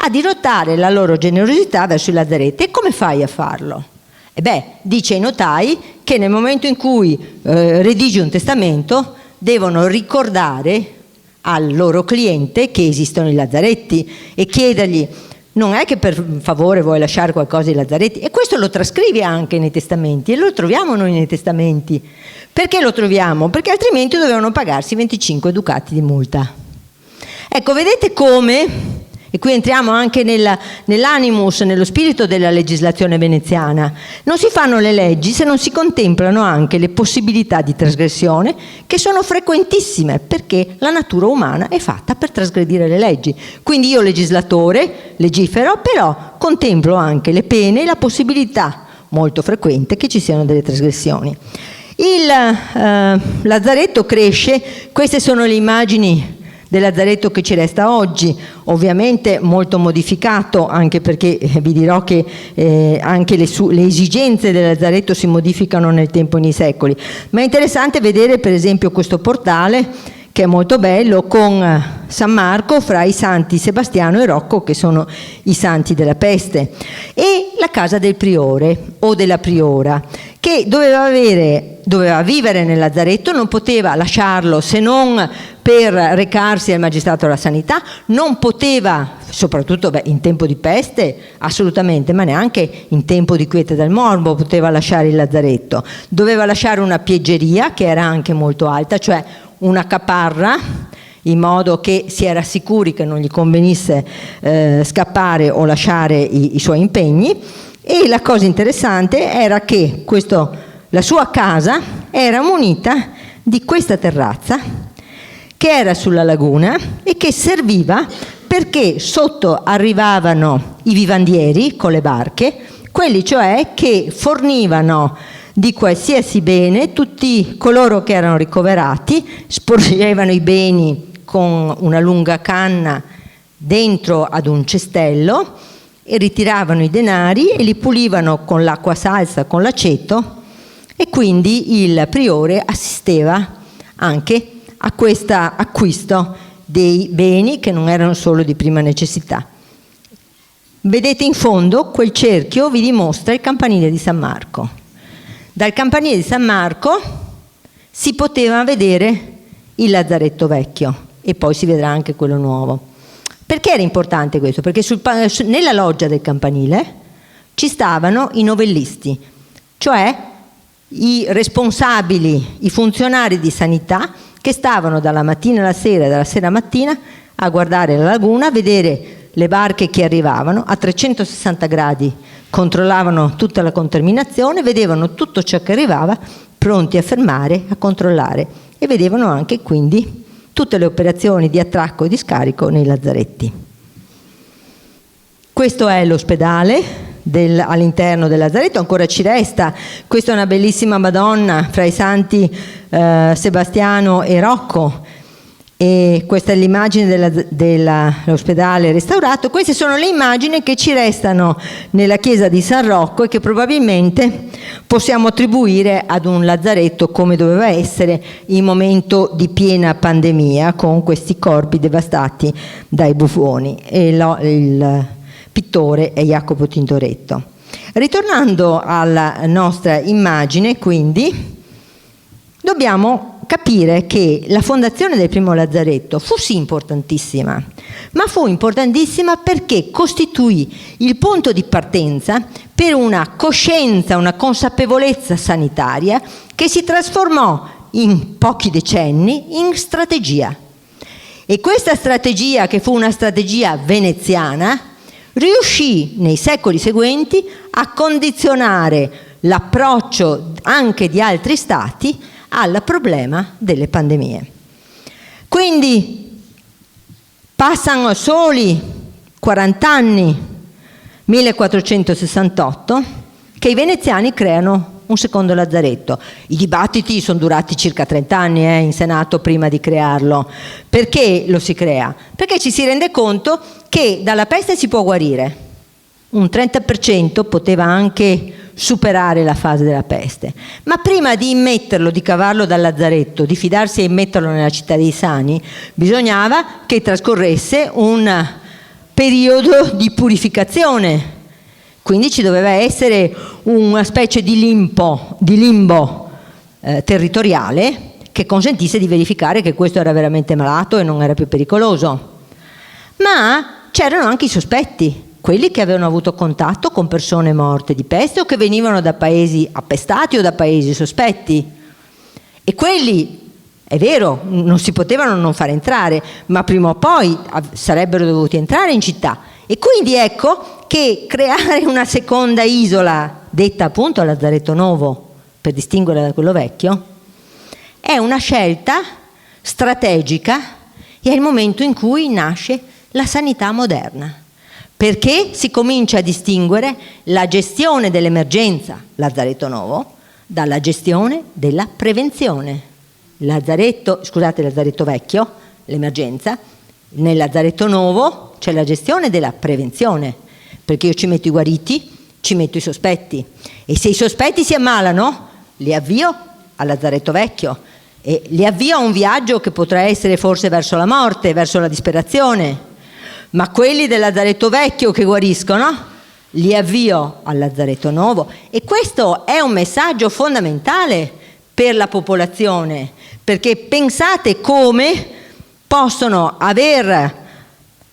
a dirottare la loro generosità verso i lazzaretti. E come fai a farlo? Dice ai notai che nel momento in cui redigi un testamento devono ricordare al loro cliente che esistono i lazzaretti e chiedergli: non è che per favore vuoi lasciare qualcosa ai lazzaretti? E questo lo trascrive anche nei testamenti, e lo troviamo noi nei testamenti. Perché lo troviamo? Perché altrimenti dovevano pagarsi 25 ducati di multa. Ecco, vedete come... E qui entriamo anche nell'animus, nello spirito della legislazione veneziana. Non si fanno le leggi se non si contemplano anche le possibilità di trasgressione, che sono frequentissime, perché la natura umana è fatta per trasgredire le leggi. Quindi io, legislatore, legifero, però contemplo anche le pene e la possibilità molto frequente che ci siano delle trasgressioni. Il lazzaretto cresce. Queste sono le immagini del lazzaretto che ci resta oggi, ovviamente molto modificato, anche perché vi dirò che anche le esigenze del lazzaretto si modificano nel tempo e nei secoli. Ma è interessante vedere per esempio questo portale, che è molto bello, con San Marco fra i santi Sebastiano e Rocco, che sono i santi della peste, e la casa del priore o della priora, che doveva vivere nel lazzaretto, non poteva lasciarlo se non per recarsi al magistrato della sanità, non poteva, soprattutto in tempo di peste, assolutamente, ma neanche in tempo di quiete del morbo poteva lasciare il lazzaretto. Doveva lasciare una pieggeria che era anche molto alta, cioè una caparra, in modo che si era sicuri che non gli convenisse scappare o lasciare i suoi impegni. E la cosa interessante era che la sua casa era munita di questa terrazza che era sulla laguna e che serviva perché sotto arrivavano i vivandieri con le barche, quelli cioè che fornivano di qualsiasi bene tutti coloro che erano ricoverati, sporgevano i beni con una lunga canna dentro ad un cestello e ritiravano i denari e li pulivano con l'acqua salsa, con l'aceto, e quindi il priore assisteva anche a questo acquisto dei beni che non erano solo di prima necessità. Vedete in fondo quel cerchio vi dimostra il campanile di San Marco. Dal campanile di San Marco si poteva vedere il lazzaretto vecchio e poi si vedrà anche quello nuovo. Perché era importante questo? Perché nella loggia del campanile ci stavano i novellisti, cioè i responsabili, i funzionari di sanità che stavano dalla mattina alla sera e dalla sera alla mattina a guardare la laguna, a vedere le barche che arrivavano a 360 gradi, controllavano tutta la contaminazione, vedevano tutto ciò che arrivava, pronti a fermare, a controllare, e vedevano anche quindi tutte le operazioni di attracco e di scarico nei lazzaretti. Questo è l'ospedale all'interno del lazzaretto, ancora ci resta. Questa è una bellissima Madonna fra i santi Sebastiano e Rocco, e questa è l'immagine dell'ospedale restaurato. Queste sono le immagini che ci restano nella chiesa di San Rocco e che probabilmente possiamo attribuire ad un lazzaretto come doveva essere in momento di piena pandemia, con questi corpi devastati dai buffoni, e il pittore è Jacopo Tintoretto. Ritornando alla nostra immagine, quindi, dobbiamo capire che la fondazione del primo lazzaretto fu sì importantissima, ma fu importantissima perché costituì il punto di partenza per una coscienza, una consapevolezza sanitaria che si trasformò in pochi decenni in strategia. E questa strategia, che fu una strategia veneziana, riuscì nei secoli seguenti a condizionare l'approccio anche di altri stati al problema delle pandemie. Quindi passano soli 40 anni, 1468, che i veneziani creano un secondo lazzaretto. I dibattiti sono durati circa 30 anni in Senato prima di crearlo. Perché lo si crea? Perché ci si rende conto che dalla peste si può guarire. Un 30% poteva anche superare la fase della peste, ma prima di immetterlo, di cavarlo dal lazzaretto, di fidarsi e immetterlo nella città dei sani, bisognava che trascorresse un periodo di purificazione. Quindi ci doveva essere una specie di limbo territoriale che consentisse di verificare che questo era veramente malato e non era più pericoloso. Ma c'erano anche i sospetti, quelli che avevano avuto contatto con persone morte di peste o che venivano da paesi appestati o da paesi sospetti. E quelli, è vero, non si potevano non far entrare, ma prima o poi sarebbero dovuti entrare in città. E quindi ecco che creare una seconda isola, detta appunto Lazzaretto Nuovo, per distinguere da quello vecchio, è una scelta strategica e è il momento in cui nasce la sanità moderna. Perché si comincia a distinguere la gestione dell'emergenza, Lazzaretto Nuovo, dalla gestione della prevenzione. Lazzaretto Vecchio, l'emergenza, nel Lazzaretto Nuovo c'è la gestione della prevenzione, perché io ci metto i guariti, ci metto i sospetti, e se i sospetti si ammalano li avvio al Lazzaretto Vecchio e li avvio a un viaggio che potrà essere forse verso la morte, verso la disperazione. Ma quelli del Lazzaretto Vecchio che guariscono li avvio al Lazzaretto Nuovo, e questo è un messaggio fondamentale per la popolazione, perché pensate come possono aver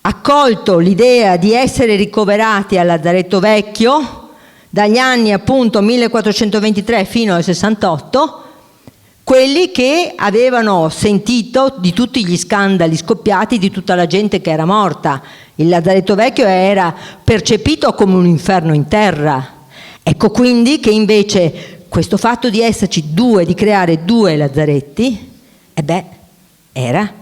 accolto l'idea di essere ricoverati al Lazzaretto Vecchio dagli anni appunto 1423 fino al 68, quelli che avevano sentito di tutti gli scandali scoppiati, di tutta la gente che era morta. Il Lazzaretto Vecchio era percepito come un inferno in terra. Ecco quindi che invece questo fatto di esserci due, di creare due lazzaretti, era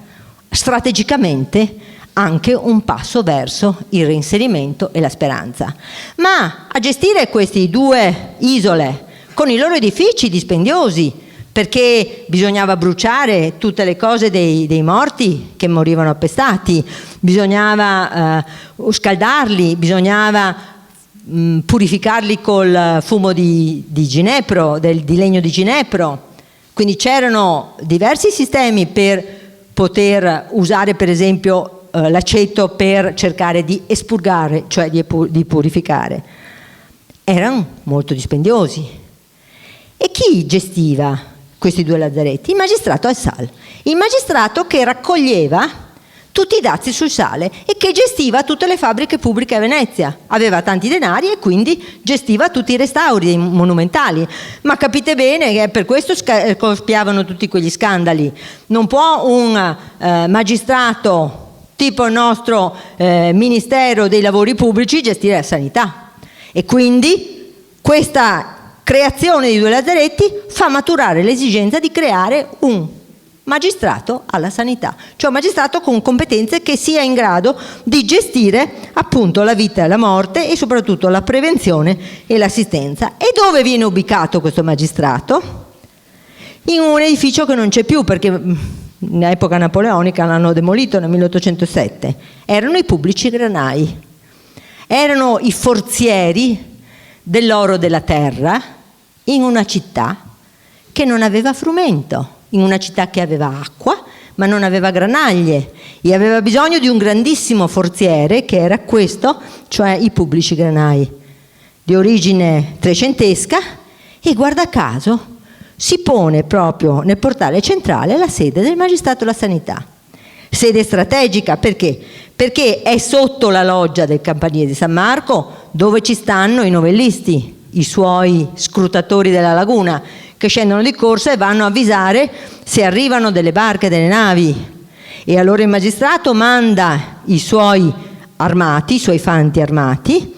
strategicamente anche un passo verso il reinserimento e la speranza. Ma a gestire queste due isole con i loro edifici dispendiosi, perché bisognava bruciare tutte le cose dei morti che morivano appestati, bisognava scaldarli, bisognava purificarli col fumo di ginepro, di legno di ginepro. Quindi c'erano diversi sistemi per poter usare per esempio l'aceto per cercare di espurgare, cioè di purificare. Erano molto dispendiosi. E chi gestiva questi due lazzaretti? Il magistrato al SAL, il magistrato che raccoglieva tutti i dazi sul sale e che gestiva tutte le fabbriche pubbliche a Venezia. Aveva tanti denari e quindi gestiva tutti i restauri monumentali. Ma capite bene che per questo scoppiavano tutti quegli scandali. Non può un magistrato tipo il nostro Ministero dei Lavori Pubblici gestire la sanità. E quindi questa creazione di due lazzaretti fa maturare l'esigenza di creare un magistrato alla sanità, cioè un magistrato con competenze che sia in grado di gestire appunto la vita e la morte e soprattutto la prevenzione e l'assistenza. E dove viene ubicato questo magistrato? In un edificio che non c'è più, perché in epoca napoleonica l'hanno demolito nel 1807. Erano i pubblici granai, erano i forzieri dell'oro della terra in una città che non aveva frumento, in una città che aveva acqua ma non aveva granaglie e aveva bisogno di un grandissimo forziere che era questo, cioè i pubblici granai, di origine trecentesca, e guarda caso si pone proprio nel portale centrale la sede del magistrato della sanità. Sede strategica perché? Perché è sotto la loggia del Campanile di San Marco, dove ci stanno i novellisti, i suoi scrutatori della laguna, che scendono di corsa e vanno a avvisare se arrivano delle barche, delle navi. E allora il magistrato manda i suoi armati, i suoi fanti armati,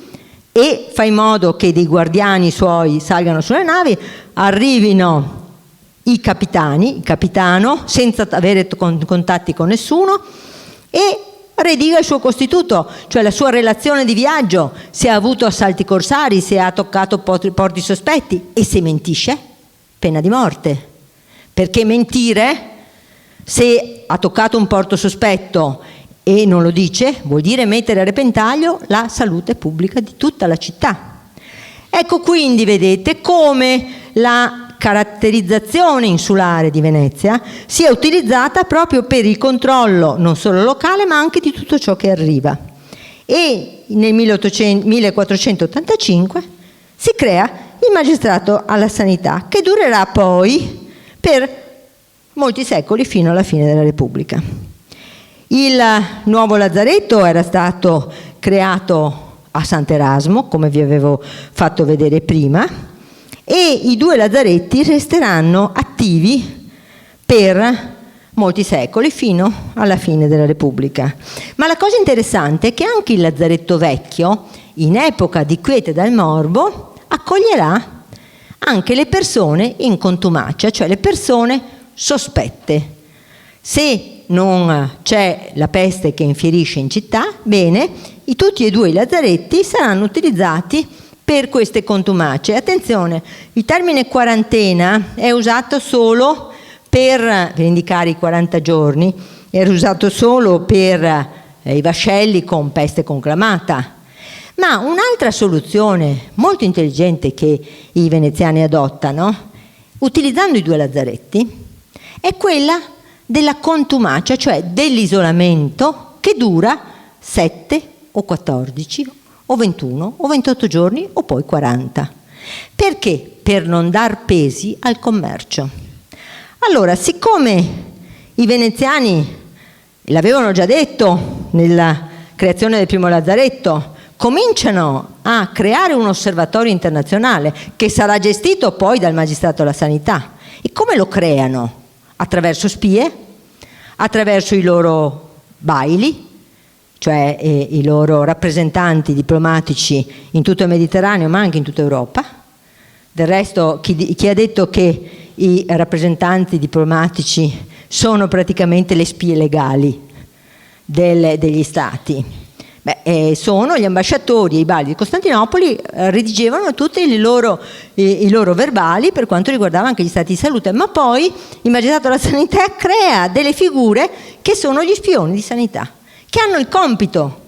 e fa in modo che dei guardiani suoi salgano sulle navi, arrivino i capitani, il capitano, senza avere contatti con nessuno, e rediga il suo costituto, cioè la sua relazione di viaggio, se ha avuto assalti corsari, se ha toccato porti sospetti, e se mentisce, pena di morte. Perché mentire, se ha toccato un porto sospetto e non lo dice, vuol dire mettere a repentaglio la salute pubblica di tutta la città. Ecco quindi, vedete, come la caratterizzazione insulare di Venezia sia utilizzata proprio per il controllo non solo locale ma anche di tutto ciò che arriva. E nel 1485 si crea il magistrato alla sanità, che durerà poi per molti secoli fino alla fine della Repubblica. Il nuovo lazzaretto era stato creato a Sant'Erasmo, come vi avevo fatto vedere prima, e i due lazzaretti resteranno attivi per molti secoli fino alla fine della Repubblica. Ma la cosa interessante è che anche il lazzaretto vecchio, in epoca di quiete dal morbo, accoglierà anche le persone in contumacia, cioè le persone sospette. Se non c'è la peste che infierisce in città, bene, tutti e due i lazzaretti saranno utilizzati per queste contumacie. Attenzione, il termine quarantena è usato solo per indicare i 40 giorni, era usato solo per i vascelli con peste conclamata. Ma un'altra soluzione molto intelligente che i veneziani adottano, utilizzando i due lazzaretti, è quella della contumacia, cioè dell'isolamento che dura 7 o 14 o 21 o 28 giorni o poi 40. Perché? Per non dar pesi al commercio. Allora, siccome i veneziani, l'avevano già detto nella creazione del primo lazzaretto, cominciano a creare un osservatorio internazionale che sarà gestito poi dal magistrato alla sanità. E come lo creano? Attraverso spie, attraverso i loro baili, cioè i loro rappresentanti diplomatici in tutto il Mediterraneo ma anche in tutta Europa. Del resto chi ha detto che i rappresentanti diplomatici sono praticamente le spie legali degli stati? Sono gli ambasciatori e i baili di Costantinopoli, redigevano tutti i loro verbali per quanto riguardava anche gli stati di salute, ma poi il magistrato della sanità crea delle figure che sono gli spioni di sanità, che hanno il compito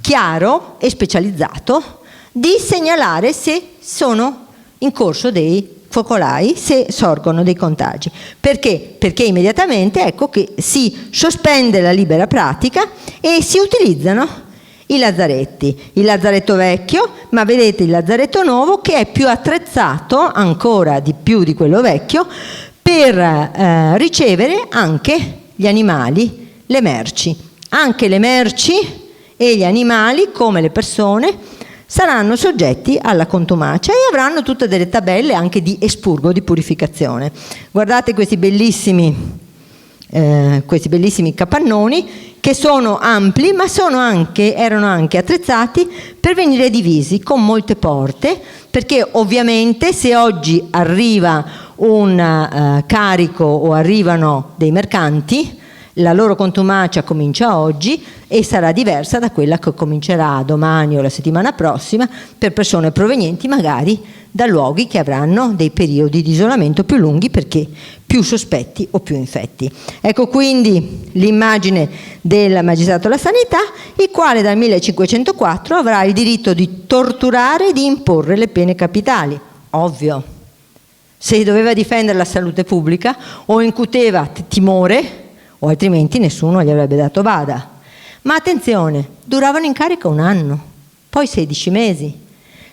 chiaro e specializzato di segnalare se sono in corso dei focolai, se sorgono dei contagi. Perché? Perché immediatamente ecco che si sospende la libera pratica e si utilizzano i lazzaretti. Il lazzaretto vecchio, ma vedete il lazzaretto nuovo che è più attrezzato, ancora di più di quello vecchio, per ricevere anche gli animali, le merci. Anche le merci e gli animali, come le persone, saranno soggetti alla contumacia e avranno tutte delle tabelle anche di espurgo, di purificazione. Guardate questi bellissimi capannoni, che sono ampli, ma erano anche attrezzati per venire divisi con molte porte, perché ovviamente se oggi arriva un carico o arrivano dei mercanti, la loro contumacia comincia oggi e sarà diversa da quella che comincerà domani o la settimana prossima per persone provenienti magari da luoghi che avranno dei periodi di isolamento più lunghi, perché più sospetti o più infetti. Ecco quindi l'immagine del magistrato della sanità, il quale dal 1504 avrà il diritto di torturare e di imporre le pene capitali. Ovvio, se doveva difendere la salute pubblica o incuteva timore, o altrimenti nessuno gli avrebbe dato bada. Ma attenzione, duravano in carica 1 anno, poi 16 mesi.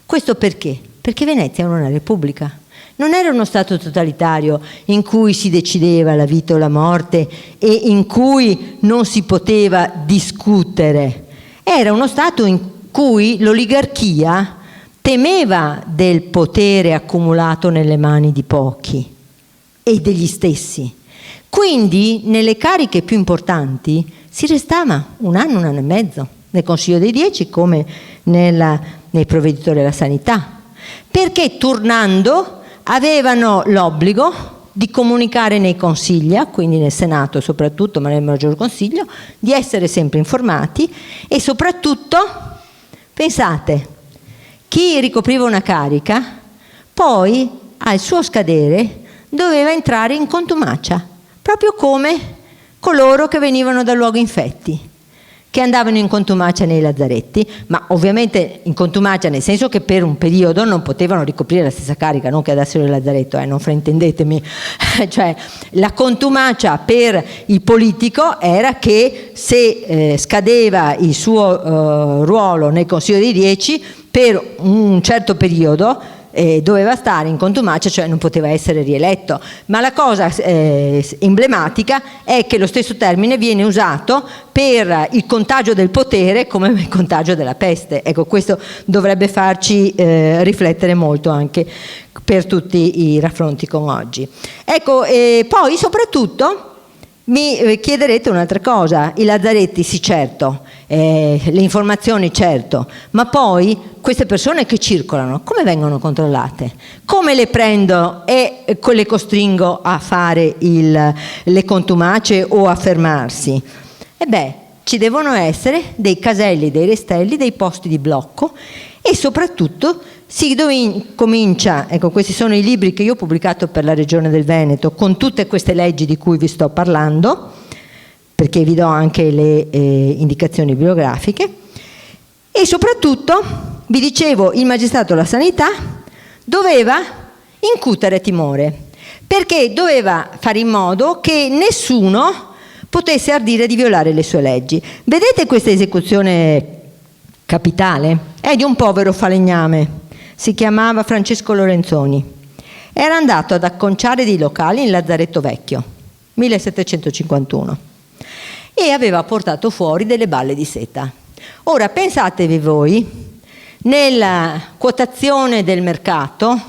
Questo perché? Perché Venezia era una repubblica. Non era uno stato totalitario in cui si decideva la vita o la morte e in cui non si poteva discutere. Era uno stato in cui l'oligarchia temeva del potere accumulato nelle mani di pochi e degli stessi. Quindi nelle cariche più importanti si restava 1 anno, 1 anno e mezzo, nel Consiglio dei 10 come nei provveditori della sanità, perché tornando avevano l'obbligo di comunicare nei consiglia, quindi nel Senato soprattutto, ma nel Maggior Consiglio, di essere sempre informati e soprattutto, pensate, chi ricopriva una carica poi al suo scadere doveva entrare in contumacia, proprio come coloro che venivano da luoghi infetti, che andavano in contumacia nei lazzaretti, ma ovviamente in contumacia nel senso che per un periodo non potevano ricoprire la stessa carica, non che andassero in lazzaretto, non fraintendetemi. Cioè, la contumacia per il politico era che se scadeva il suo ruolo nel Consiglio dei 10 per un certo periodo, doveva stare in contumacia, cioè non poteva essere rieletto. Ma la cosa emblematica è che lo stesso termine viene usato per il contagio del potere come il contagio della peste. Ecco, questo dovrebbe farci riflettere molto anche per tutti i raffronti con oggi. Ecco, poi soprattutto mi chiederete un'altra cosa: i lazzaretti sì, certo, le informazioni certo, ma poi queste persone che circolano come vengono controllate? Come le prendo e le costringo a fare le contumacie o a fermarsi? Ci devono essere dei caselli, dei restelli, dei posti di blocco e soprattutto si comincia, ecco, questi sono i libri che io ho pubblicato per la Regione del Veneto con tutte queste leggi di cui vi sto parlando, perché vi do anche le indicazioni bibliografiche, e soprattutto vi dicevo, il magistrato della sanità doveva incutere timore, perché doveva fare in modo che nessuno potesse ardire di violare le sue leggi. Vedete questa esecuzione capitale? È di un povero falegname, si chiamava Francesco Lorenzoni, era andato ad acconciare dei locali in Lazzaretto Vecchio, 1751, e aveva portato fuori delle balle di seta. Ora pensatevi voi, nella quotazione del mercato,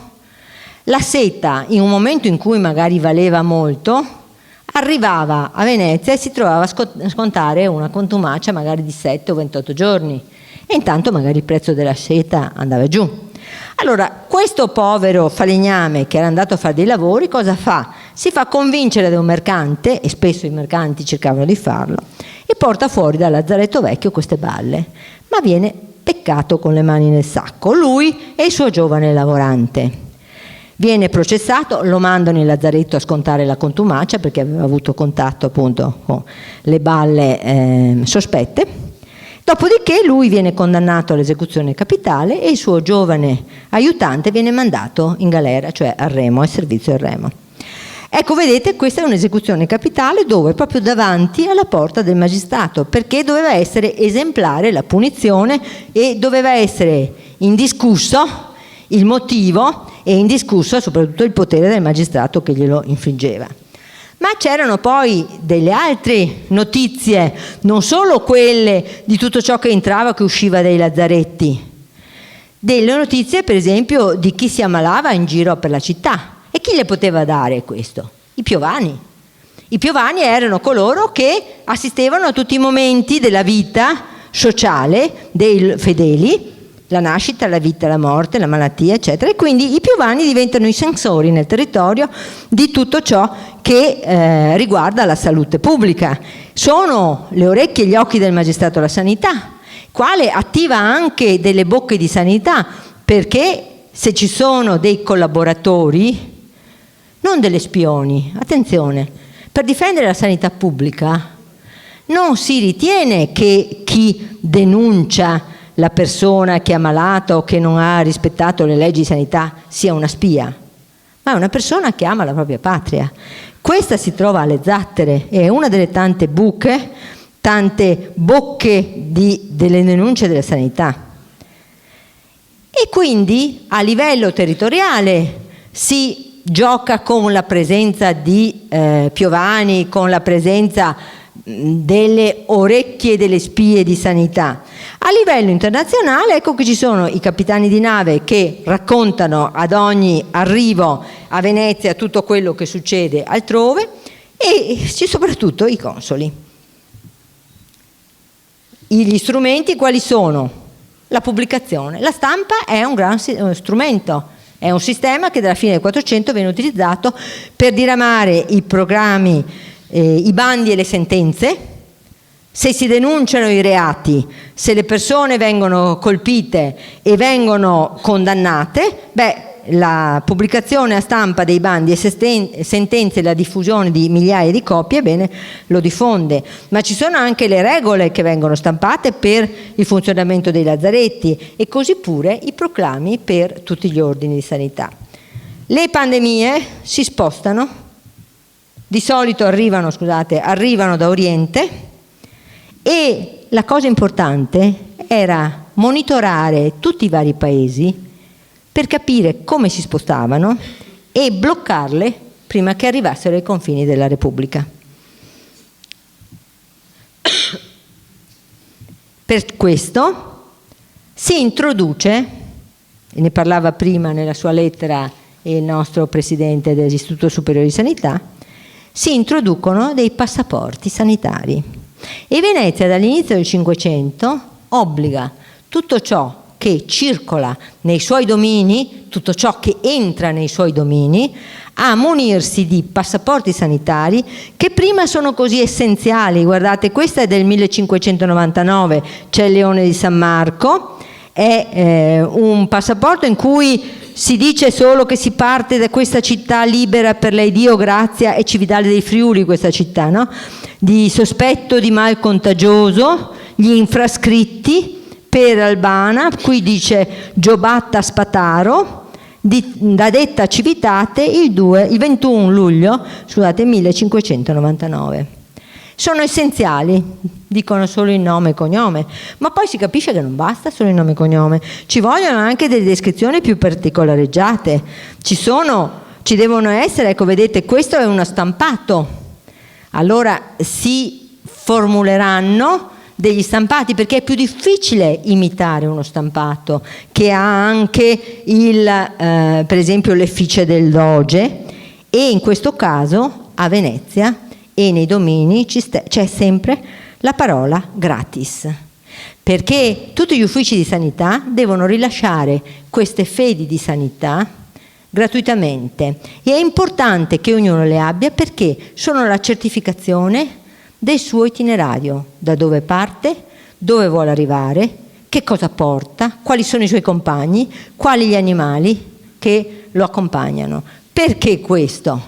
la seta in un momento in cui magari valeva molto, arrivava a Venezia e si trovava a scontare una contumacia magari di 7 o 28 giorni, e intanto magari il prezzo della seta andava giù. Allora, questo povero falegname che era andato a fare dei lavori, cosa fa? Si fa convincere da un mercante, e spesso i mercanti cercavano di farlo, e porta fuori dal Lazzaretto Vecchio queste balle, ma viene beccato con le mani nel sacco, lui e il suo giovane lavorante. Viene processato, lo mandano in lazzaretto a scontare la contumacia perché aveva avuto contatto appunto con le balle sospette. Dopodiché lui viene condannato all'esecuzione capitale e il suo giovane aiutante viene mandato in galera, cioè al remo, al servizio al remo. Ecco, vedete, questa è un'esecuzione capitale dove proprio davanti alla porta del magistrato, perché doveva essere esemplare la punizione e doveva essere indiscusso il motivo e indiscusso soprattutto il potere del magistrato che glielo infliggeva. Ma c'erano poi delle altre notizie, non solo quelle di tutto ciò che entrava e che usciva dai lazzaretti, delle notizie per esempio di chi si ammalava in giro per la città. E chi le poteva dare questo? I piovani. I piovani erano coloro che assistevano a tutti i momenti della vita sociale dei fedeli, la nascita, la vita, la morte, la malattia, eccetera, e quindi i piovani diventano i sensori nel territorio di tutto ciò che riguarda la salute pubblica. Sono le orecchie e gli occhi del magistrato alla sanità, quale attiva anche delle bocche di sanità, perché se ci sono dei collaboratori, non delle spioni, attenzione, per difendere la sanità pubblica non si ritiene che chi denuncia la persona che è ammalata o che non ha rispettato le leggi di sanità sia una spia, ma è una persona che ama la propria patria. Questa si trova alle zattere, è una delle tante buche, tante bocche delle denunce della sanità. E quindi a livello territoriale si gioca con la presenza di piovani, con la presenza delle orecchie delle spie di sanità. A livello internazionale ecco che ci sono i capitani di nave che raccontano ad ogni arrivo a Venezia tutto quello che succede altrove, e soprattutto i consoli. Gli strumenti quali sono? La pubblicazione. La stampa è un gran strumento, è un sistema che dalla fine del 400 viene utilizzato per diramare i programmi, i bandi e le sentenze. Se si denunciano i reati, se le persone vengono colpite e vengono condannate, la pubblicazione a stampa dei bandi e sentenze e la diffusione di migliaia di copie, bene, lo diffonde. Ma ci sono anche le regole che vengono stampate per il funzionamento dei lazzaretti, e così pure i proclami per tutti gli ordini di sanità. Le pandemie si spostano, di solito arrivano da Oriente, e la cosa importante era monitorare tutti i vari paesi per capire come si spostavano e bloccarle prima che arrivassero ai confini della Repubblica. Per questo si introduce, e ne parlava prima nella sua lettera il nostro Presidente dell'Istituto Superiore di Sanità, si introducono dei passaporti sanitari. E Venezia dall'inizio del Cinquecento obbliga tutto ciò che circola nei suoi domini, tutto ciò che entra nei suoi domini, a munirsi di passaporti sanitari che prima sono così essenziali. Guardate, questa è del 1599, c'è il Leone di San Marco, è un passaporto in cui si dice solo che si parte da questa città libera per lei Dio, Grazia e Cividale dei Friuli, questa città, no? Di sospetto di mal contagioso, gli infrascritti per Albana, qui dice Giobatta Spataro, da detta Civitate il 21 luglio 1599. Sono essenziali, dicono solo il nome e cognome, ma poi si capisce che non basta solo il nome e cognome, ci vogliono anche delle descrizioni più particolareggiate, ci devono essere, ecco vedete, questo è uno stampato, allora si formuleranno degli stampati, perché è più difficile imitare uno stampato che ha anche per esempio l'effigie del doge, e in questo caso a Venezia e nei domini c'è sempre la parola gratis, perché tutti gli uffici di sanità devono rilasciare queste fedi di sanità gratuitamente, e è importante che ognuno le abbia perché sono la certificazione del suo itinerario, da dove parte, dove vuole arrivare, che cosa porta, quali sono i suoi compagni, quali gli animali che lo accompagnano. Perché questo?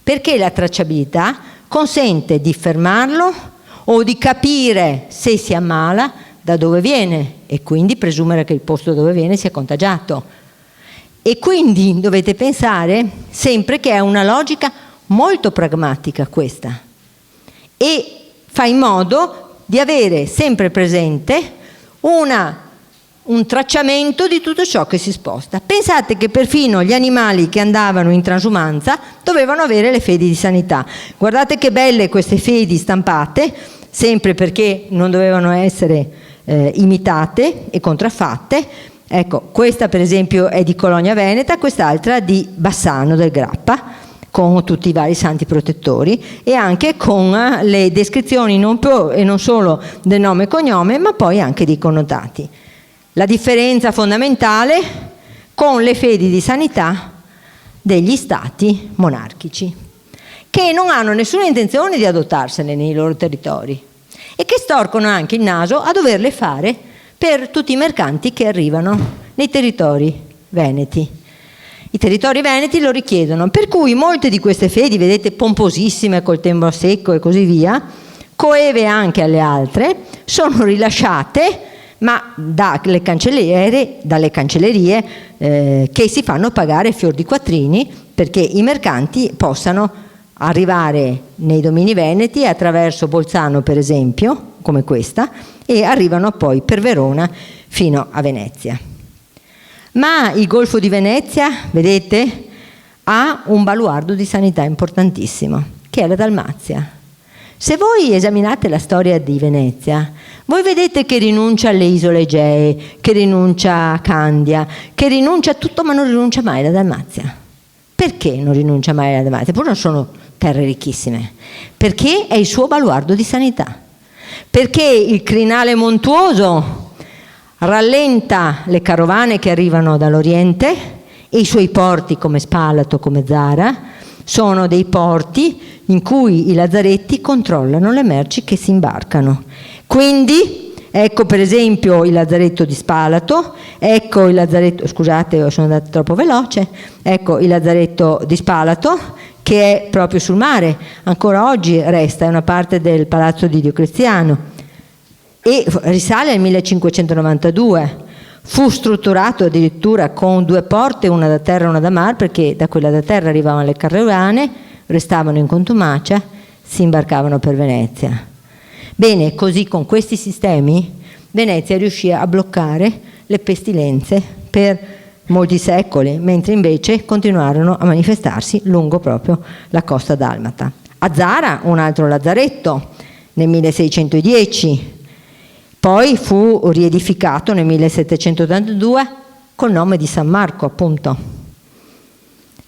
Perché la tracciabilità consente di fermarlo o di capire se si ammala, da dove viene, e quindi presumere che il posto dove viene sia contagiato. E quindi dovete pensare sempre che è una logica molto pragmatica questa, e fa in modo di avere sempre presente un un tracciamento di tutto ciò che si sposta. Pensate che perfino gli animali che andavano in transumanza dovevano avere le fedi di sanità. Guardate che belle queste fedi stampate, sempre perché non dovevano essere imitate e contraffatte. Ecco, questa per esempio è di Cologna Veneta, quest'altra di Bassano del Grappa, con tutti i vari santi protettori e anche con le descrizioni non solo del nome e cognome, ma poi anche dei connotati. La differenza fondamentale con le fedi di sanità degli stati monarchici, che non hanno nessuna intenzione di adottarsene nei loro territori e che storcono anche il naso a doverle fare per tutti i mercanti che arrivano nei territori veneti. I territori veneti lo richiedono, per cui molte di queste fedi, vedete, pomposissime col timbro secco e così via, coeve anche alle altre, sono rilasciate ma dalle cancellerie che si fanno pagare fior di quattrini perché i mercanti possano arrivare nei domini veneti attraverso Bolzano per esempio, come questa, e arrivano poi per Verona fino a Venezia. Ma il Golfo di Venezia, vedete, ha un baluardo di sanità importantissimo, che è la Dalmazia. Se voi esaminate la storia di Venezia, voi vedete che rinuncia alle isole Egee, che rinuncia a Candia, che rinuncia a tutto, ma non rinuncia mai alla Dalmazia. Perché non rinuncia mai alla Dalmazia? Pure non sono terre ricchissime. Perché è il suo baluardo di sanità. Perché il crinale montuoso rallenta le carovane che arrivano dall'Oriente e i suoi porti come Spalato, come Zara, sono dei porti in cui i lazzaretti controllano le merci che si imbarcano. Quindi, ecco per esempio il lazzaretto di Spalato, ecco il lazzaretto, scusate sono andata troppo veloce, ecco il lazzaretto di Spalato che è proprio sul mare, ancora oggi resta, è una parte del palazzo di Diocleziano e risale al 1592, fu strutturato addirittura con 2 porte, una da terra e una da mare, perché da quella da terra arrivavano le carovane, restavano in contumacia, si imbarcavano per Venezia. Bene, così con questi sistemi Venezia riuscì a bloccare le pestilenze per molti secoli, mentre invece continuarono a manifestarsi lungo proprio la costa dalmata. A Zara un altro lazzaretto nel 1610, poi fu riedificato nel 1782 col nome di San Marco appunto.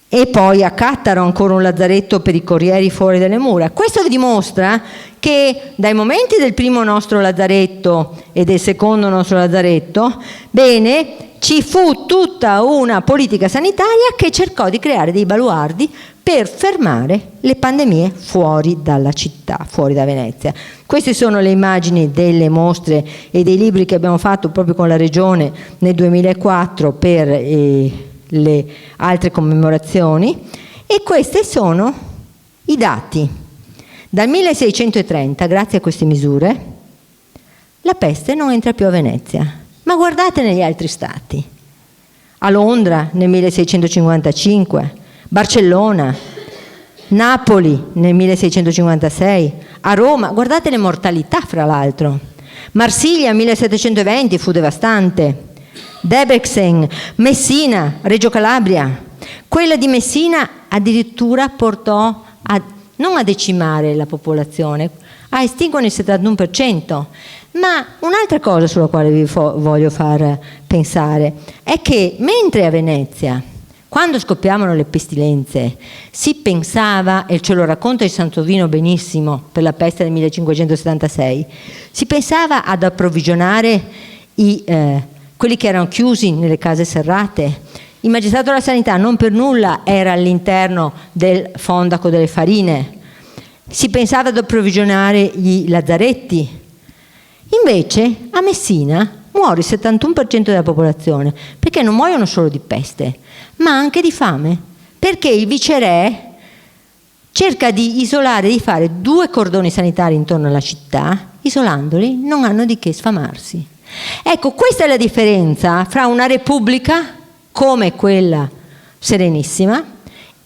E poi a Cattaro ancora un lazzaretto per i corrieri fuori dalle mura. Questo dimostra che dai momenti del primo nostro lazzaretto e del secondo nostro lazzaretto, bene, ci fu tutta una politica sanitaria che cercò di creare dei baluardi per fermare le pandemie fuori dalla città, fuori da Venezia. Queste sono le immagini delle mostre e dei libri che abbiamo fatto proprio con la Regione nel 2004 per le altre commemorazioni, e questi sono i dati. Dal 1630, grazie a queste misure, la peste non entra più a Venezia. Ma guardate negli altri stati. A Londra nel 1655, Barcellona, Napoli nel 1656, a Roma, guardate le mortalità fra l'altro. Marsiglia 1720 fu devastante. Debrecen, Messina, Reggio Calabria. Quella di Messina addirittura portò non a decimare la popolazione, a estinguere il 71%. Ma un'altra cosa sulla quale vi voglio far pensare è che mentre a Venezia, quando scoppiavano le pestilenze, si pensava, e ce lo racconta il Sansovino benissimo per la peste del 1576, si pensava ad approvvigionare quelli che erano chiusi nelle case serrate. Il magistrato della sanità non per nulla era all'interno del fondaco delle farine. Si pensava ad approvvigionare i lazzaretti. Invece a Messina muore il 71% della popolazione, perché non muoiono solo di peste, ma anche di fame, perché il viceré cerca di isolare, di fare 2 cordoni sanitari intorno alla città, isolandoli non hanno di che sfamarsi. Ecco, questa è la differenza fra una repubblica come quella Serenissima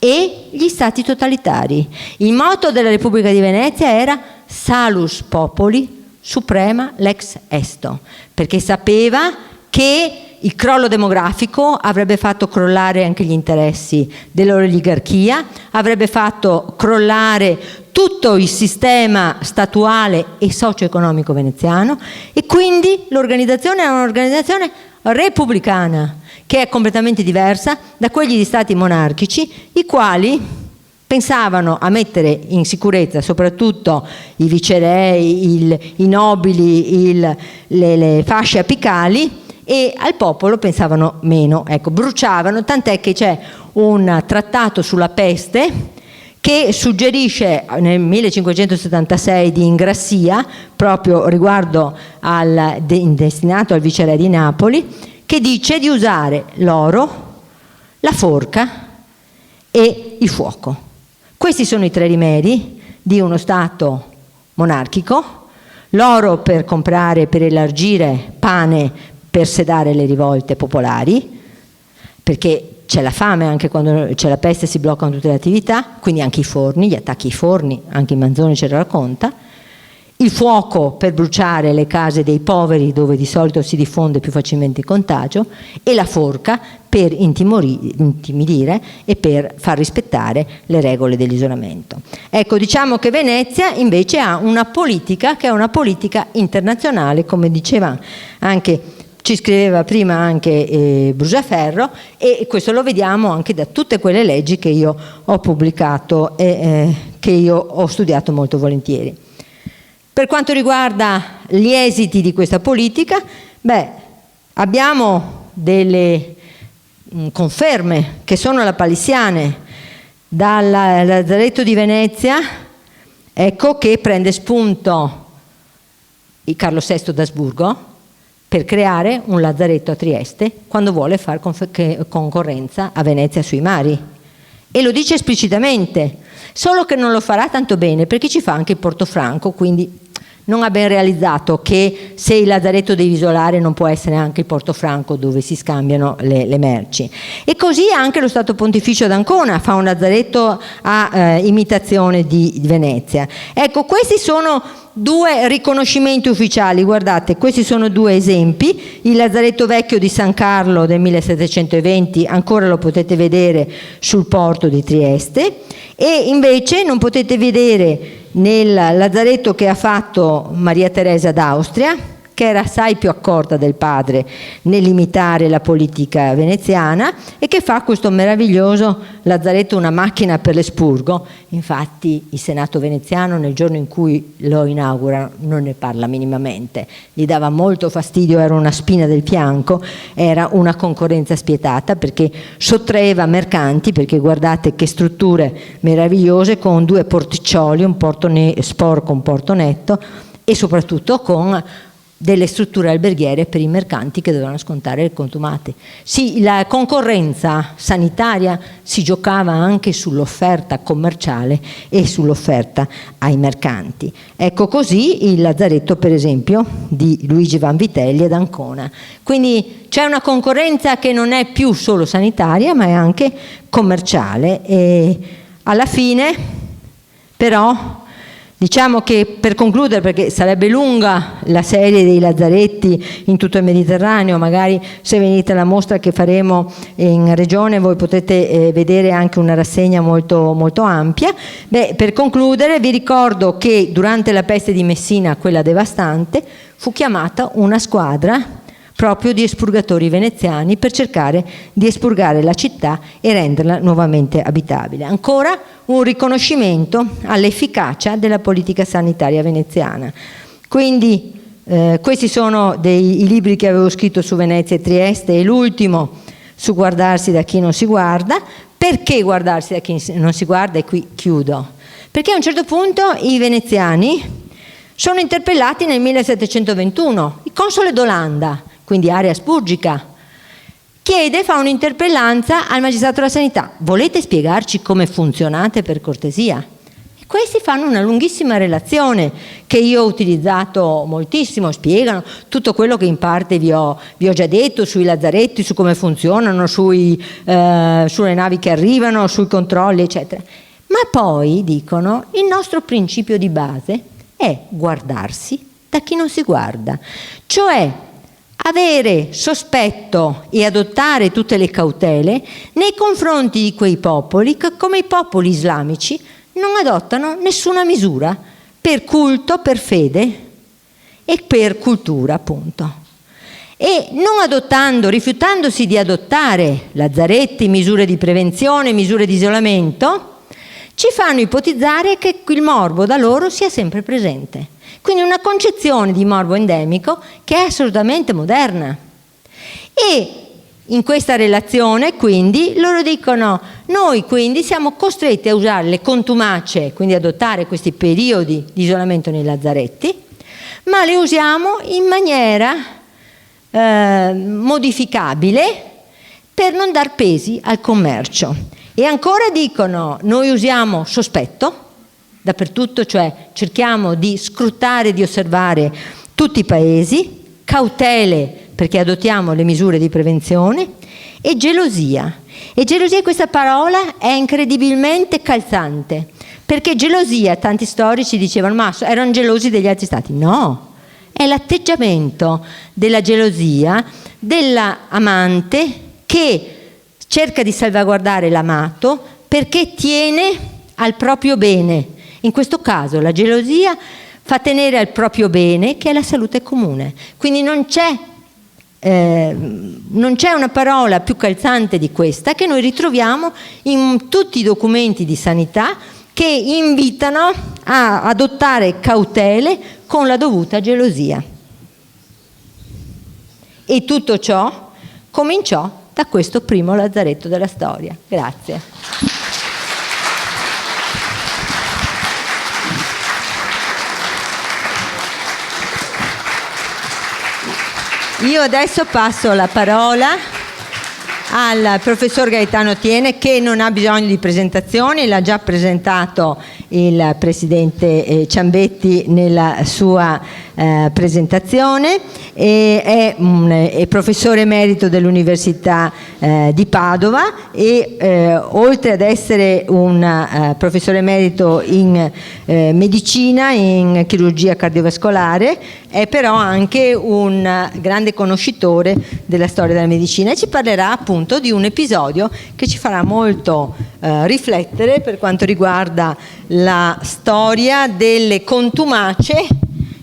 e gli stati totalitari. Il motto della Repubblica di Venezia era Salus Populi Suprema Lex Esto, perché sapeva che il crollo demografico avrebbe fatto crollare anche gli interessi dell'oligarchia, avrebbe fatto crollare tutto il sistema statuale e socio-economico veneziano, e quindi l'organizzazione è un'organizzazione repubblicana che è completamente diversa da quelli di stati monarchici, i quali pensavano a mettere in sicurezza soprattutto i vicerei, i nobili, le fasce apicali, e al popolo pensavano meno, ecco, bruciavano, tant'è che c'è un trattato sulla peste che suggerisce nel 1576 di Ingrassia, proprio riguardo destinato al viceré di Napoli, che dice di usare l'oro, la forca e il fuoco. Questi sono i 3 rimedi di uno Stato monarchico: l'oro per comprare, per elargire pane, per sedare le rivolte popolari, perché c'è la fame, anche quando c'è la peste si bloccano tutte le attività, quindi anche i forni, gli attacchi ai forni, anche in Manzoni ce lo racconta. Il fuoco per bruciare le case dei poveri, dove di solito si diffonde più facilmente il contagio, e la forca per intimidire e per far rispettare le regole dell'isolamento. Ecco, diciamo che Venezia invece ha una politica che è una politica internazionale, come diceva anche, ci scriveva prima anche Brusaferro, e questo lo vediamo anche da tutte quelle leggi che io ho pubblicato e che io ho studiato molto volentieri. Per quanto riguarda gli esiti di questa politica, abbiamo delle conferme che sono lapalissiane. Dal Lazzaretto di Venezia, ecco che prende spunto il Carlo VI d'Asburgo per creare un lazzaretto a Trieste quando vuole fare concorrenza a Venezia sui mari, e lo dice esplicitamente, solo che non lo farà tanto bene perché ci fa anche il Portofranco, quindi non ha ben realizzato che se il lazzaretto devi isolare non può essere anche il Portofranco dove si scambiano le merci. E così anche lo Stato Pontificio d'Ancona fa un lazzaretto a imitazione di Venezia. Ecco, questi sono 2 riconoscimenti ufficiali, guardate, questi sono 2 esempi. Il lazzaretto vecchio di San Carlo del 1720 ancora lo potete vedere sul porto di Trieste, e invece non potete vedere nel lazzaretto che ha fatto Maria Teresa d'Austria, che era assai più accorta del padre nell'imitare la politica veneziana, e che fa questo meraviglioso lazzaretto, una macchina per l'espurgo. Infatti il Senato veneziano nel giorno in cui lo inaugura non ne parla minimamente, gli dava molto fastidio, era una spina del fianco, era una concorrenza spietata perché sottraeva mercanti, perché guardate che strutture meravigliose con 2 porticcioli, un porto sporco, un porto netto, e soprattutto con delle strutture alberghiere per i mercanti che dovevano scontare le contumate. Sì, la concorrenza sanitaria si giocava anche sull'offerta commerciale e sull'offerta ai mercanti. Ecco così il lazzaretto, per esempio, di Luigi Vanvitelli ad Ancona. Quindi c'è una concorrenza che non è più solo sanitaria, ma è anche commerciale, e alla fine però diciamo che, per concludere, perché sarebbe lunga la serie dei lazzaretti in tutto il Mediterraneo, magari se venite alla mostra che faremo in regione voi potete vedere anche una rassegna molto, molto ampia. Per concludere vi ricordo che durante la peste di Messina, quella devastante, fu chiamata una squadra proprio di espurgatori veneziani per cercare di espurgare la città e renderla nuovamente abitabile. Ancora un riconoscimento all'efficacia della politica sanitaria veneziana. Quindi questi sono i libri che avevo scritto su Venezia e Trieste, e l'ultimo su guardarsi da chi non si guarda. Perché guardarsi da chi non si guarda? E qui chiudo. Perché a un certo punto i veneziani sono interpellati nel 1721. Il console d'Olanda, quindi area asburgica, fa un'interpellanza al magistrato della sanità: volete spiegarci come funzionate, per cortesia? E questi fanno una lunghissima relazione che io ho utilizzato moltissimo, spiegano tutto quello che in parte vi ho già detto sui lazzaretti, su come funzionano, sulle navi che arrivano, sui controlli, eccetera. Ma poi dicono: il nostro principio di base è guardarsi da chi non si guarda, cioè avere sospetto e adottare tutte le cautele nei confronti di quei popoli che, come i popoli islamici, non adottano nessuna misura per culto, per fede e per cultura, appunto. E non adottando, rifiutandosi di adottare lazzaretti, misure di prevenzione, misure di isolamento, ci fanno ipotizzare che il morbo da loro sia sempre presente. Quindi una concezione di morbo endemico che è assolutamente moderna. E in questa relazione, quindi, loro dicono: noi quindi siamo costretti a usare le contumacie, quindi adottare questi periodi di isolamento nei lazzaretti, ma le usiamo in maniera modificabile per non dar pesi al commercio. E ancora dicono: noi usiamo sospetto dappertutto, cioè cerchiamo di scrutare, di osservare tutti i paesi, cautele perché adottiamo le misure di prevenzione, e gelosia. E gelosia, questa parola è incredibilmente calzante, perché gelosia, tanti storici dicevano: ma erano gelosi degli altri stati. No, è l'atteggiamento della gelosia dell'amante che cerca di salvaguardare l'amato perché tiene al proprio bene. In questo caso la gelosia fa tenere al proprio bene, che è la salute comune. Quindi non c'è una parola più calzante di questa, che noi ritroviamo in tutti i documenti di sanità che invitano a adottare cautele con la dovuta gelosia. E tutto ciò cominciò da questo primo lazzaretto della storia. Grazie. Io adesso passo la parola al professor Gaetano Tiene, che non ha bisogno di presentazioni, l'ha già presentato il presidente Ciambetti nella sua presentazione. È professore emerito dell'Università di Padova e oltre ad essere un professore emerito in medicina, in chirurgia cardiovascolare, è però anche un grande conoscitore della storia della medicina, e ci parlerà appunto di un episodio che ci farà molto riflettere per quanto riguarda la storia delle contumacie,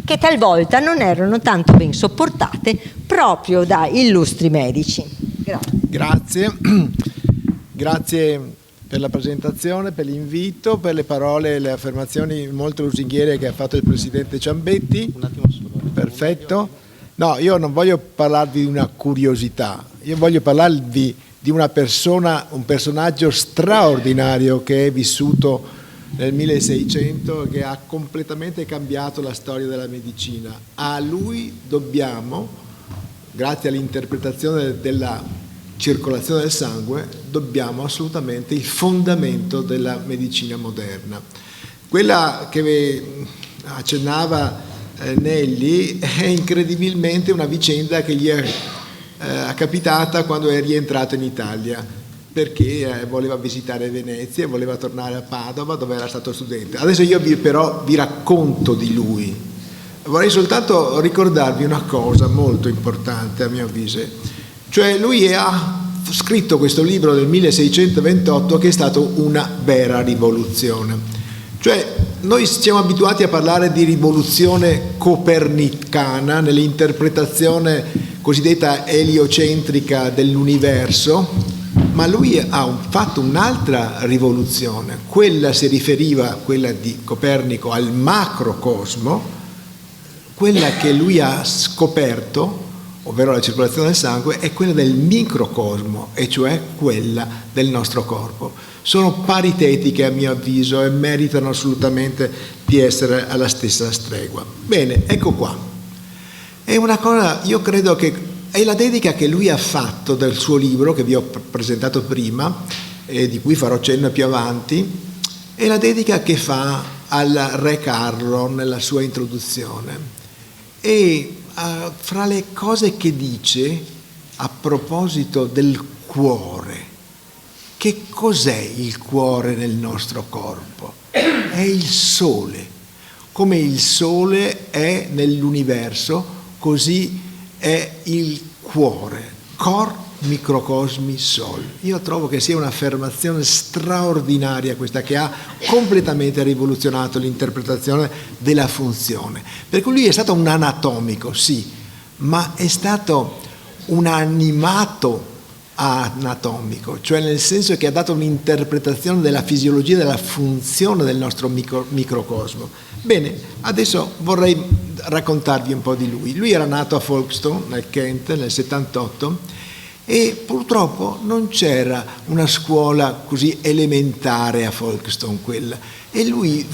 che talvolta non erano tanto ben sopportate proprio da illustri medici. Grazie per la presentazione, per l'invito, per le parole e le affermazioni molto lusinghiere che ha fatto il presidente Ciambetti. Un attimo solo. Perfetto. No, io non voglio parlarvi di una curiosità, io voglio parlarvi di una persona, un personaggio straordinario che è vissuto nel 1600, che ha completamente cambiato la storia della medicina. A lui dobbiamo, grazie all'interpretazione della circolazione del sangue, dobbiamo assolutamente il fondamento della medicina moderna. Quella che accennava Nelli è incredibilmente una vicenda che gli è capitata quando è rientrato in Italia, perché voleva visitare Venezia, voleva tornare a Padova dove era stato studente. Adesso io però vi racconto di lui. Vorrei soltanto ricordarvi una cosa molto importante a mio avviso, cioè lui ha scritto questo libro del 1628 che è stato una vera rivoluzione. Cioè noi siamo abituati a parlare di rivoluzione copernicana nell'interpretazione cosiddetta eliocentrica dell'universo, ma lui ha fatto un'altra rivoluzione. Quella si riferiva, quella di Copernico, al macrocosmo. Quella che lui ha scoperto, ovvero la circolazione del sangue, è quella del microcosmo, e cioè quella del nostro corpo. Sono paritetiche a mio avviso e meritano assolutamente di essere alla stessa stregua. Bene, ecco qua. È una cosa, io credo che è la dedica che lui ha fatto del suo libro, che vi ho presentato prima e di cui farò cenno più avanti, è la dedica che fa al re Carlo nella sua introduzione. E fra le cose che dice a proposito del cuore, che cos'è il cuore nel nostro corpo? È il sole. Come il sole è nell'universo, così è il cuore, cor microcosmi sol. Io trovo che sia un'affermazione straordinaria questa, che ha completamente rivoluzionato l'interpretazione della funzione. Per cui lui è stato un anatomico, sì, ma è stato un animato anatomico, cioè nel senso che ha dato un'interpretazione della fisiologia, della funzione del nostro microcosmo. Bene, adesso vorrei raccontarvi un po' di lui. Lui era nato a Folkestone, nel Kent, nel 78, e purtroppo non c'era una scuola così elementare a Folkestone quella, e lui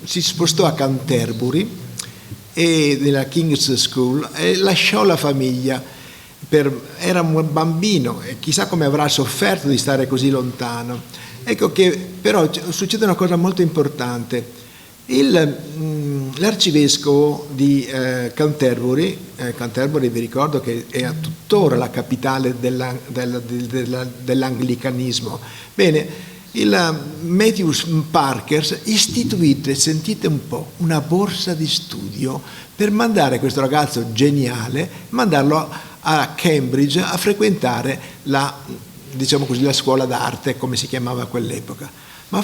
si spostò a Canterbury e nella King's School e lasciò la famiglia. Era un bambino e chissà come avrà sofferto di stare così lontano. Ecco che però succede una cosa molto importante. L'arcivescovo di Canterbury vi ricordo che è tuttora la capitale dell'anglicanismo. Bene, il Matthew Parker istituite, sentite un po', una borsa di studio per mandare questo ragazzo geniale, mandarlo a Cambridge a frequentare diciamo così, la scuola d'arte, come si chiamava a quell'epoca. Ma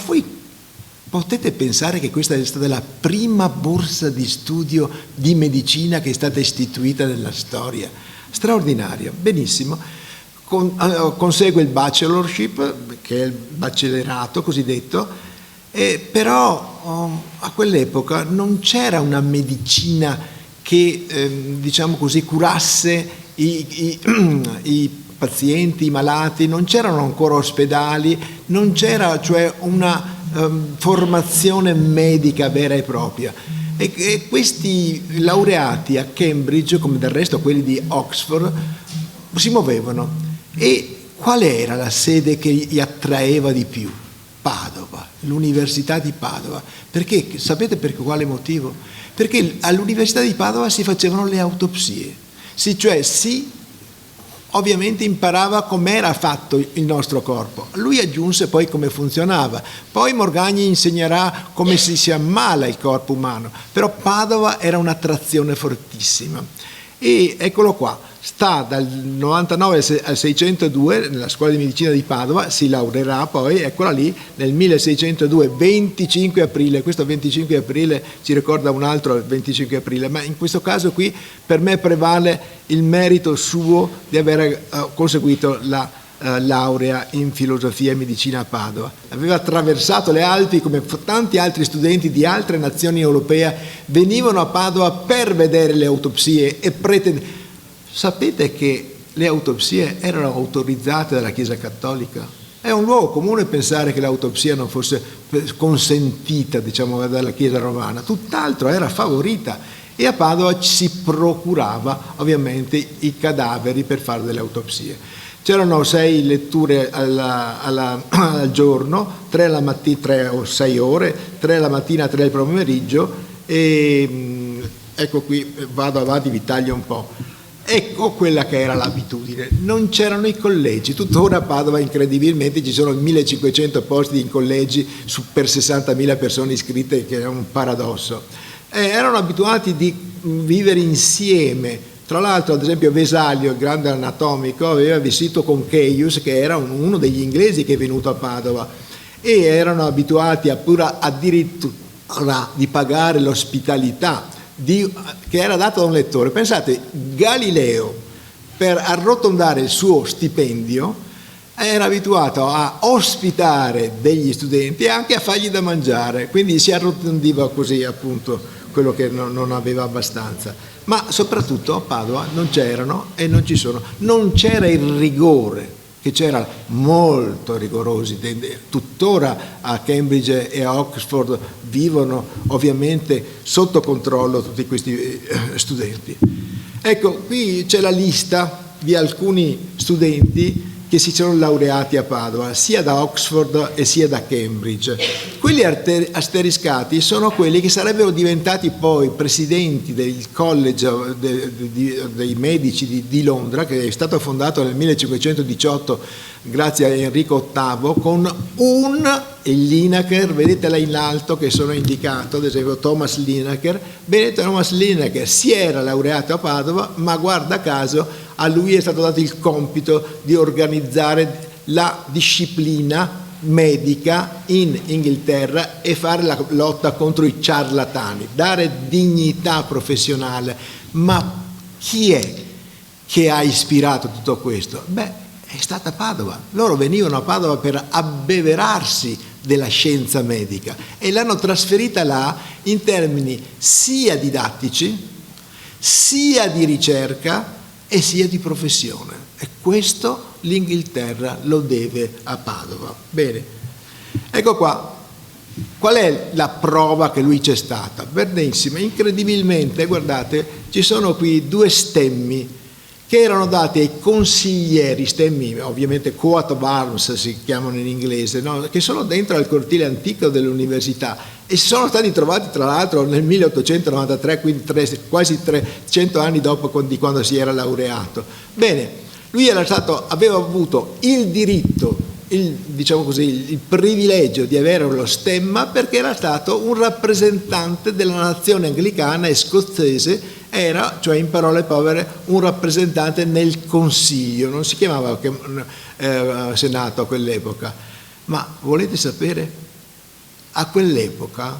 potete pensare che questa è stata la prima borsa di studio di medicina che è stata istituita nella storia? Straordinario, benissimo. Consegue il bachelorship, che è il baccelerato cosiddetto, però a quell'epoca non c'era una medicina che diciamo così curasse i pazienti, i malati, non c'erano ancora ospedali, non c'era cioè una formazione medica vera e propria, e questi laureati a Cambridge, come del resto quelli di Oxford, si muovevano. E qual era la sede che li attraeva di più? Padova, l'Università di Padova. Perché? Sapete per quale motivo? Perché all'Università di Padova si facevano le autopsie, ovviamente imparava com'era fatto il nostro corpo. Lui aggiunse poi come funzionava. Poi Morgagni insegnerà come si ammala il corpo umano. Però Padova era un'attrazione fortissima. E eccolo qua, sta dal 99 al 602 nella scuola di medicina di Padova, si laureerà poi, eccola lì, nel 1602, 25 aprile. Questo 25 aprile ci ricorda un altro 25 aprile, ma in questo caso qui per me prevale il merito suo di aver conseguito la laurea in filosofia e medicina a Padova. Aveva attraversato le Alpi come tanti altri studenti di altre nazioni europee, venivano a Padova per vedere le autopsie e Sapete che le autopsie erano autorizzate dalla Chiesa Cattolica? È un luogo comune pensare che l'autopsia non fosse consentita, diciamo, dalla Chiesa Romana, tutt'altro, era favorita, e a Padova si procurava ovviamente i cadaveri per fare delle autopsie. C'erano 6 letture al giorno, 3 alla mattina, 3 o 6 ore, 3 alla mattina, 3 al pomeriggio, e ecco qui, vado avanti, vi taglio un po'. Ecco quella che era l'abitudine. Non c'erano i collegi, tuttora a Padova incredibilmente ci sono 1500 posti in collegi per 60.000 persone iscritte, che è un paradosso. Erano abituati di vivere insieme. Tra l'altro, ad esempio, Vesalio, il grande anatomico, aveva vissuto con Caius, che era uno degli inglesi che è venuto a Padova, e erano abituati addirittura di pagare l'ospitalità che era data da un lettore. Pensate, Galileo, per arrotondare il suo stipendio, era abituato a ospitare degli studenti e anche a fargli da mangiare, quindi si arrotondiva così appunto quello che non aveva abbastanza. Ma soprattutto a Padova non c'erano e non ci sono, non c'era il rigore, che c'era molto rigorosi, tuttora a Cambridge e a Oxford vivono ovviamente sotto controllo tutti questi studenti. Ecco, qui c'è la lista di alcuni studenti che si sono laureati a Padova, sia da Oxford e sia da Cambridge. Quelli asteriscati sono quelli che sarebbero diventati poi presidenti del College dei Medici di Londra, che è stato fondato nel 1518 grazie a Enrico VIII, con il Linacre, vedete là in alto che sono indicato, ad esempio Thomas Linacre. Bene, Thomas Linacre si era laureato a Padova, ma guarda caso a lui è stato dato il compito di organizzare la disciplina medica in Inghilterra e fare la lotta contro i ciarlatani, dare dignità professionale. Ma chi è che ha ispirato tutto questo? Beh, è stata Padova. Loro venivano a Padova per abbeverarsi della scienza medica e l'hanno trasferita là in termini sia didattici, sia di ricerca e sia di professione. E questo l'Inghilterra lo deve a Padova. Bene, ecco qua. Qual è la prova che lui c'è stata? Benissimo, incredibilmente, guardate, ci sono qui 2 stemmi che erano dati ai consiglieri, stemmi ovviamente coat of arms si chiamano in inglese, no? Che sono dentro al cortile antico dell'università e sono stati trovati tra l'altro nel 1893, quindi quasi 300 anni dopo di quando si era laureato. Bene, lui aveva avuto il diritto, diciamo così, il privilegio di avere lo stemma perché era stato un rappresentante della nazione anglicana e scozzese. Era, cioè in parole povere, un rappresentante nel Consiglio, non si chiamava Senato a quell'epoca. Ma volete sapere? A quell'epoca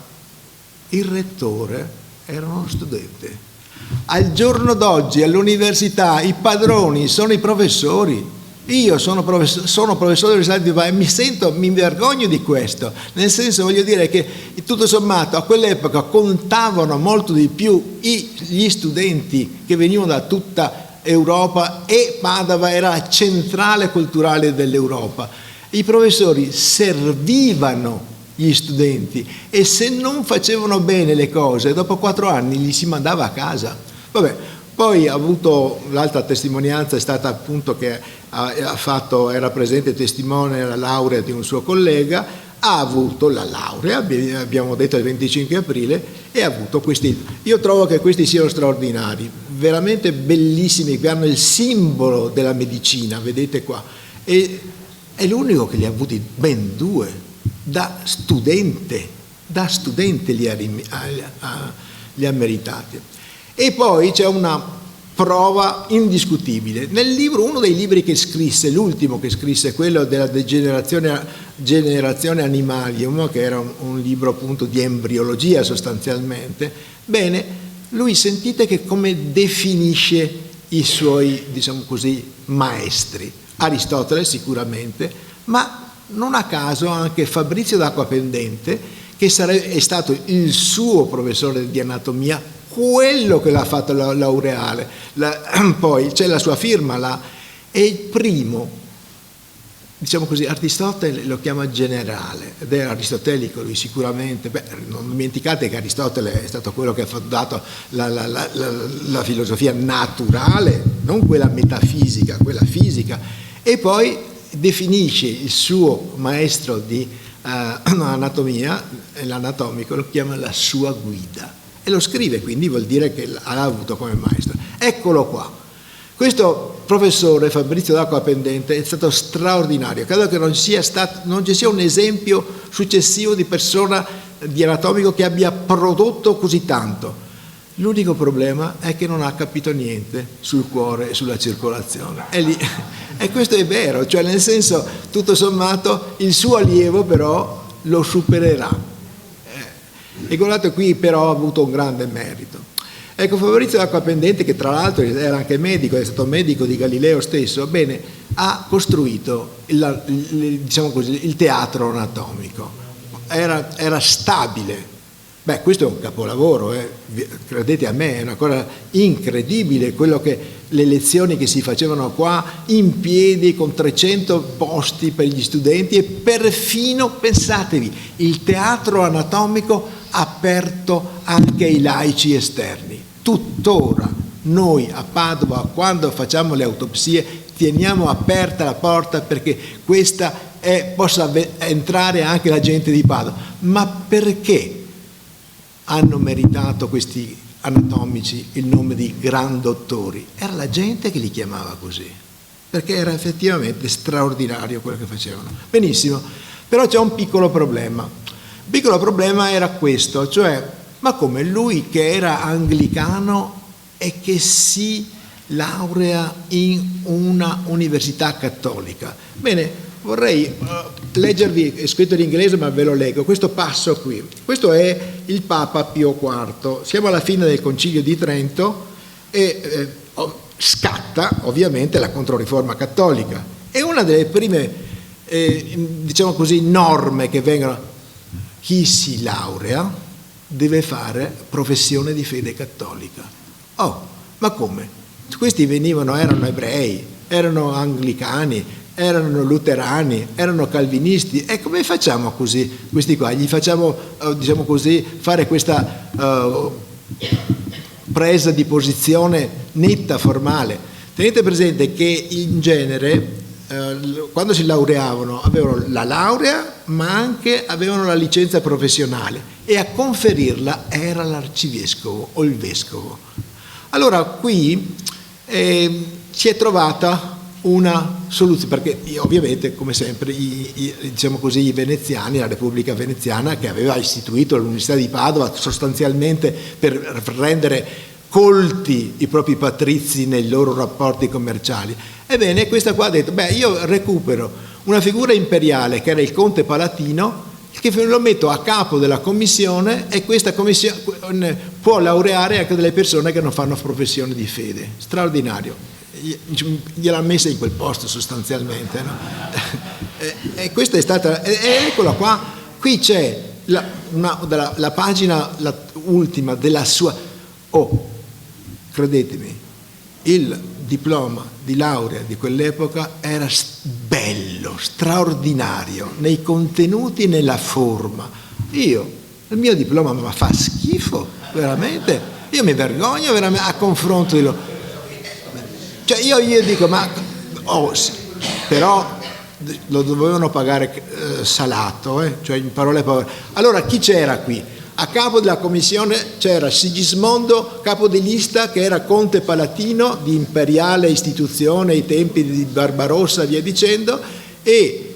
il rettore era uno studente. Al giorno d'oggi all'università i padroni sono i professori. Io sono professore dell'Università di Padova e mi vergogno di questo, nel senso, voglio dire che tutto sommato a quell'epoca contavano molto di più gli studenti che venivano da tutta Europa e Padova era la centrale culturale dell'Europa. I professori servivano gli studenti e se non facevano bene le cose, dopo 4 anni li si mandava a casa. Vabbè. Poi ha avuto l'altra testimonianza, è stata appunto che era presente testimone alla laurea di un suo collega, ha avuto la laurea, abbiamo detto il 25 aprile, e ha avuto questi. Io trovo che questi siano straordinari, veramente bellissimi, che hanno il simbolo della medicina, vedete qua. E è l'unico che li ha avuti ben 2, da studente li ha meritati. E poi c'è una prova indiscutibile. Nel libro, uno dei libri che scrisse, l'ultimo che scrisse, quello della Generazione Animalium, che era un libro appunto di embriologia sostanzialmente, bene, lui sentite che come definisce i suoi, diciamo così, maestri. Aristotele sicuramente, ma non a caso anche Fabrizio d'Acquapendente, che è stato il suo professore di anatomia, quello che l'ha fatto laureare, poi c'è la sua firma là, è il primo, diciamo così, Aristotele lo chiama generale, ed è aristotelico lui sicuramente. Non dimenticate che Aristotele è stato quello che ha dato la filosofia naturale, non quella metafisica, quella fisica, e poi definisce il suo maestro di anatomia, l'anatomico, lo chiama la sua guida. E lo scrive, quindi vuol dire che l'ha avuto come maestro. Eccolo qua. Questo professore Fabrizio d'Acquapendente è stato straordinario. Credo che non ci sia un esempio successivo di persona di anatomico che abbia prodotto così tanto. L'unico problema è che non ha capito niente sul cuore e sulla circolazione. E questo è vero, cioè nel senso, tutto sommato, il suo allievo però lo supererà. E guardate qui però ha avuto un grande merito. Ecco, Fabrizio d'Acquapendente, che tra l'altro era anche medico, è stato medico di Galileo stesso, bene, ha costruito diciamo così, il teatro anatomico. Era stabile. Beh, questo è un capolavoro, credete a me, è una cosa incredibile le lezioni che si facevano qua in piedi con 300 posti per gli studenti e perfino, pensatevi, il teatro anatomico aperto anche ai laici esterni. Tuttora noi a Padova, quando facciamo le autopsie, teniamo aperta la porta perché questa possa entrare anche la gente di Padova. Ma perché hanno meritato questi anatomici il nome di gran dottori? Era la gente che li chiamava così, perché era effettivamente straordinario quello che facevano. Benissimo, però c'è un piccolo problema. Il piccolo problema era questo, cioè, ma come lui che era anglicano e che si laurea in una università cattolica? Bene, vorrei leggervi, è scritto in inglese ma ve lo leggo, questo passo qui. Questo è il Papa Pio IV, siamo alla fine del Concilio di Trento e scatta ovviamente la Controriforma cattolica. E una delle prime, diciamo così, norme che vengono: chi si laurea deve fare professione di fede cattolica. Oh, ma come? Questi erano ebrei, erano anglicani, erano luterani, erano calvinisti, e come facciamo così questi qua? Gli facciamo, diciamo così, fare questa presa di posizione netta, formale. Tenete presente che in genere quando si laureavano avevano la laurea ma anche avevano la licenza professionale e a conferirla era l'arcivescovo o il vescovo. Allora qui si è trovata una soluzione, perché ovviamente come sempre diciamo così, i veneziani, la Repubblica Veneziana che aveva istituito l'Università di Padova sostanzialmente per rendere colti i propri patrizi nei loro rapporti commerciali. Ebbene, questa qua ha detto: beh, io recupero una figura imperiale che era il conte palatino, che lo metto a capo della commissione, e questa commissione può laureare anche delle persone che non fanno professione di fede. Straordinario. Gliel'ha messa in quel posto sostanzialmente, no? E questa è stata, eccola qua, qui c'è la pagina ultima della sua, credetemi, il diploma di laurea di quell'epoca era bello, straordinario, nei contenuti e nella forma. Il mio diploma mi fa schifo, veramente, io mi vergogno veramente a confronto di loro. Cioè io dico, ma sì, però lo dovevano pagare salato, cioè in parole povere. Allora chi c'era qui? A capo della commissione c'era Sigismondo, capo di lista, che era conte palatino di imperiale istituzione ai tempi di Barbarossa, via dicendo, e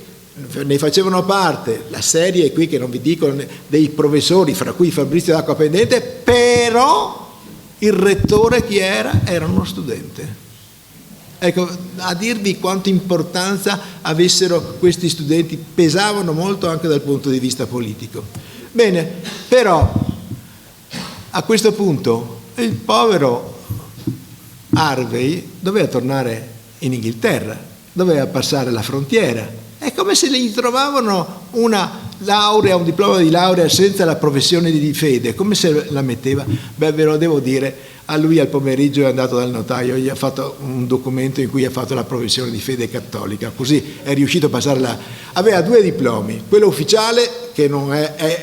ne facevano parte la serie qui che non vi dico dei professori, fra cui Fabrizio d'Acqua Pendente, però il rettore chi era? Era uno studente. Ecco, a dirvi quanta importanza avessero questi studenti, pesavano molto anche dal punto di vista politico. Bene, però a questo punto il povero Harvey doveva tornare in Inghilterra, doveva passare la frontiera. È come se gli trovavano una laurea, un diploma di laurea senza la professione di fede, come se la metteva? Beh, ve lo devo dire, a lui al pomeriggio è andato dal notaio, gli ha fatto un documento in cui ha fatto la professione di fede cattolica, così è riuscito a passare aveva 2 diplomi, quello ufficiale che non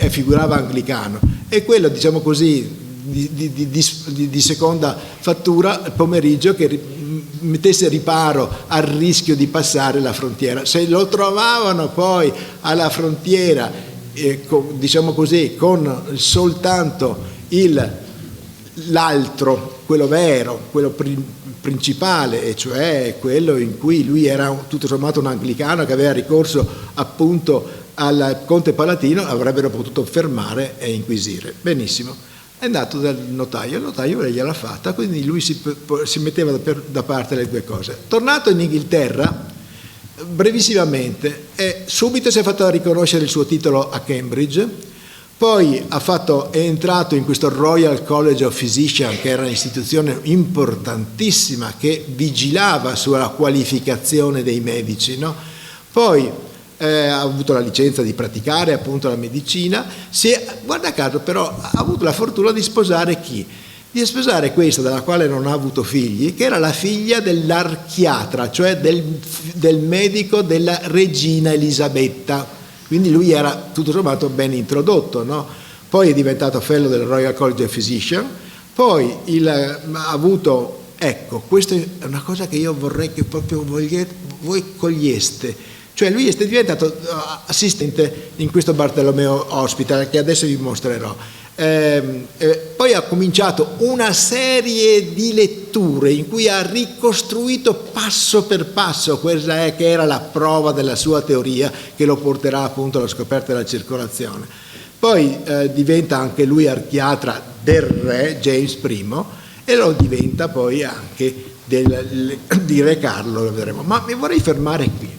figurava anglicano e quello, diciamo così, di seconda fattura al pomeriggio, che mettesse riparo al rischio di passare la frontiera. Se lo trovavano poi alla frontiera, diciamo così, con soltanto l'altro, quello vero, quello principale, e cioè quello in cui lui era tutto sommato un anglicano che aveva ricorso appunto al conte palatino, avrebbero potuto fermare e inquisire. Benissimo, è andato dal notaio, il notaio gliel'ha fatta, quindi lui si metteva da parte le 2 cose. Tornato in Inghilterra, brevissimamente, subito si è fatto riconoscere il suo titolo a Cambridge. Poi è entrato in questo Royal College of Physicians, che era un'istituzione importantissima che vigilava sulla qualificazione dei medici, no? Poi ha avuto la licenza di praticare appunto la medicina, guarda caso però ha avuto la fortuna di sposare chi? Di sposare questa, dalla quale non ha avuto figli, che era la figlia dell'archiatra, cioè del medico della regina Elisabetta. Quindi lui era tutto sommato ben introdotto, no? Poi è diventato fellow del Royal College of Physicians, poi ha avuto Ecco, questa è una cosa che io vorrei che proprio voi coglieste. Cioè lui è diventato assistente in questo Bartolomeo Hospital, che adesso vi mostrerò. Poi ha cominciato una serie di letture in cui ha ricostruito passo per passo quella che era la prova della sua teoria, che lo porterà appunto alla scoperta della circolazione. Poi diventa anche lui archiatra del re James I e lo diventa poi anche di re Carlo, lo vedremo. Ma mi vorrei fermare qui.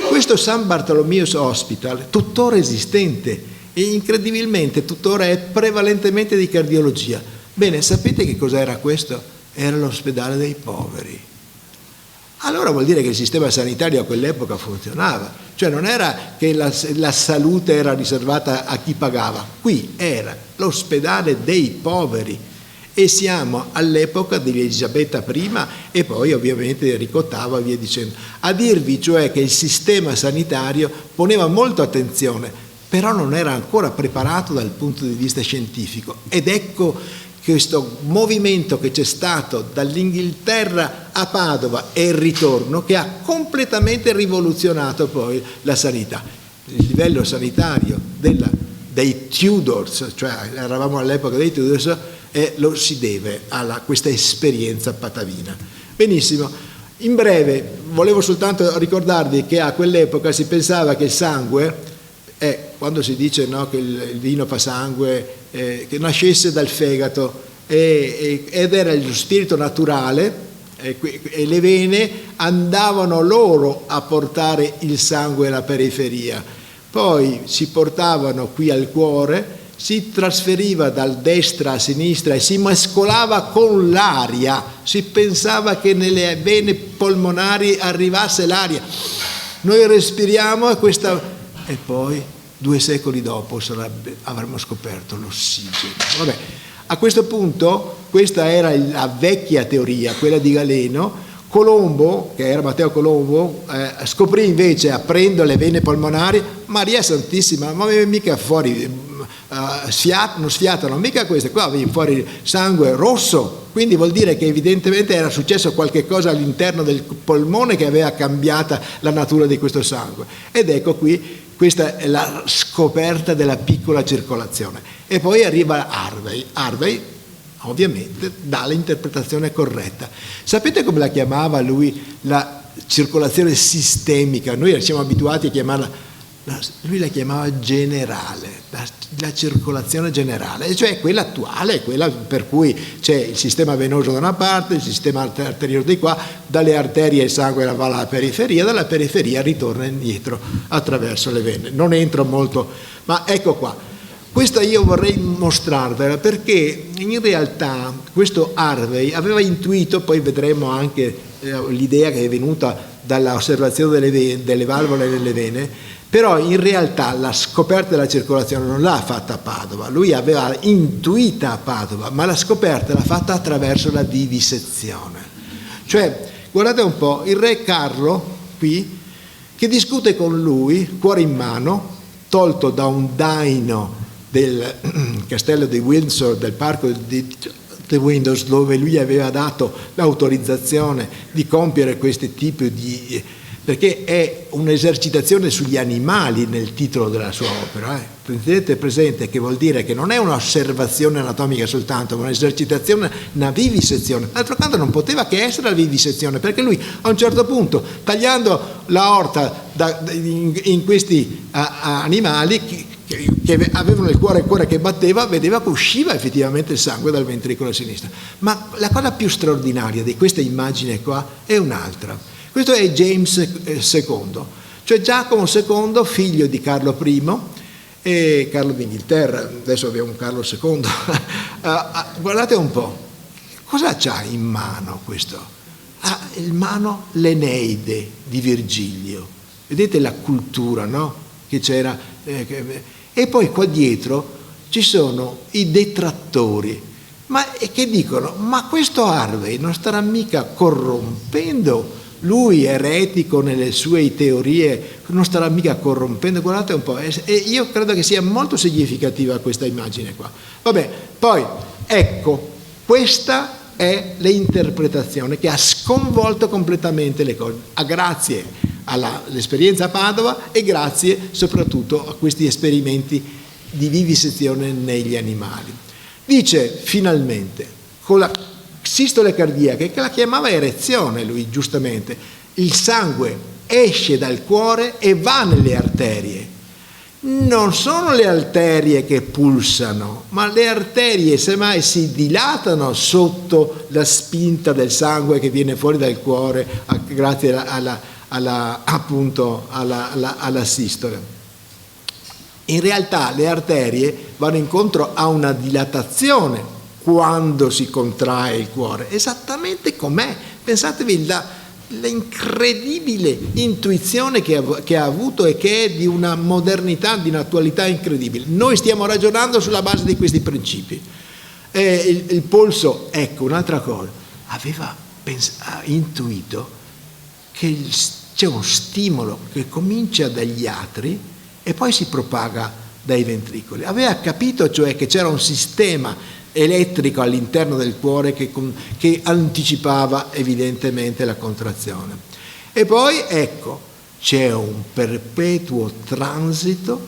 Questo San Bartolomeo's Hospital, tuttora esistente, e incredibilmente tuttora è prevalentemente di cardiologia. Bene, sapete che cos'era questo? Era l'ospedale dei poveri. Allora vuol dire che il sistema sanitario a quell'epoca funzionava, cioè non era che la salute era riservata a chi pagava, qui era l'ospedale dei poveri e siamo all'epoca di Elisabetta I e poi ovviamente Enrico VIII e via dicendo. A dirvi cioè che il sistema sanitario poneva molta attenzione, però non era ancora preparato dal punto di vista scientifico, ed ecco questo movimento che c'è stato dall'Inghilterra a Padova e il ritorno, che ha completamente rivoluzionato poi la sanità. Il livello sanitario dei Tudors, cioè eravamo all'epoca dei Tudors, lo si deve a questa esperienza patavina. Benissimo. In breve, volevo soltanto ricordarvi che a quell'epoca si pensava che il sangue, quando si dice no, che il vino fa sangue, che nascesse dal fegato ed era lo spirito naturale, e le vene andavano loro a portare il sangue alla periferia, poi si portavano qui al cuore, si trasferiva dal destra a sinistra e si mescolava con l'aria, si pensava che nelle vene polmonari arrivasse l'aria, noi respiriamo e poi 2 secoli dopo avremmo scoperto l'ossigeno. Vabbè, a questo punto questa era la vecchia teoria, quella di Galeno. Colombo, che era Matteo Colombo, scoprì invece, aprendo le vene polmonari, Maria Santissima, ma mica fuori, non sfiatano, mica queste, qua viene fuori sangue rosso, quindi vuol dire che evidentemente era successo qualche cosa all'interno del polmone che aveva cambiato la natura di questo sangue. Ed ecco qui, questa è la scoperta della piccola circolazione. E poi arriva Harvey ovviamente dà l'interpretazione corretta. Sapete come la chiamava lui la circolazione sistemica? Noi siamo abituati a chiamarla, lui la chiamava generale, la circolazione generale, cioè quella attuale, quella per cui c'è il sistema venoso da una parte, il sistema arterioso di qua, dalle arterie il sangue va alla periferia, dalla periferia ritorna indietro attraverso le vene. Non entro molto, ma ecco qua. Questa io vorrei mostrarvela perché in realtà questo Harvey aveva intuito, poi vedremo anche l'idea che è venuta dall'osservazione delle valvole delle vene, però in realtà la scoperta della circolazione non l'ha fatta a Padova, lui aveva intuita a Padova, ma la scoperta l'ha fatta attraverso la vivisezione. Cioè, guardate un po', il re Carlo qui, che discute con lui, cuore in mano, tolto da un daino del castello di Windsor, del parco di Windsor, dove lui aveva dato l'autorizzazione di compiere questi tipi di... perché è un'esercitazione sugli animali nel titolo della sua opera. Tenete presente che vuol dire che non è un'osservazione anatomica soltanto, ma un'esercitazione, una vivisezione. D'altro canto non poteva che essere la vivisezione, perché lui a un certo punto, tagliando l'aorta in questi animali che avevano il cuore che batteva, vedeva che usciva effettivamente il sangue dal ventricolo sinistro. Ma la cosa più straordinaria di questa immagine qua è un'altra. Questo è James II, cioè Giacomo II, figlio di Carlo I e Carlo d'Inghilterra, adesso abbiamo un Carlo II. Guardate un po', cosa c'ha in mano questo? Ha in mano l'Eneide di Virgilio, vedete la cultura, no? Che c'era, e poi qua dietro ci sono i detrattori, ma che dicono, ma questo Harvey non starà mica corrompendo? Lui eretico nelle sue teorie, non starà mica corrompendo, guardate un po', e io credo che sia molto significativa questa immagine qua. Vabbè, poi ecco, questa è l'interpretazione che ha sconvolto completamente le cose, grazie all'esperienza a Padova e grazie soprattutto a questi esperimenti di vivisezione negli animali. Dice finalmente, con la sistole cardiaca, che la chiamava erezione lui giustamente, il sangue esce dal cuore e va nelle arterie. Non sono le arterie che pulsano, ma le arterie semmai si dilatano sotto la spinta del sangue che viene fuori dal cuore grazie alla sistola. In realtà le arterie vanno incontro a una dilatazione quando si contrae il cuore, esattamente com'è. Pensatevi l'incredibile intuizione che ha avuto e che è di una modernità, di un'attualità incredibile. Noi stiamo ragionando sulla base di questi principi. Il polso, ecco, un'altra cosa, ha intuito che c'è un stimolo che comincia dagli atri e poi si propaga dai ventricoli. Aveva capito cioè che c'era un sistema elettrico all'interno del cuore che anticipava evidentemente la contrazione. E poi ecco, c'è un perpetuo transito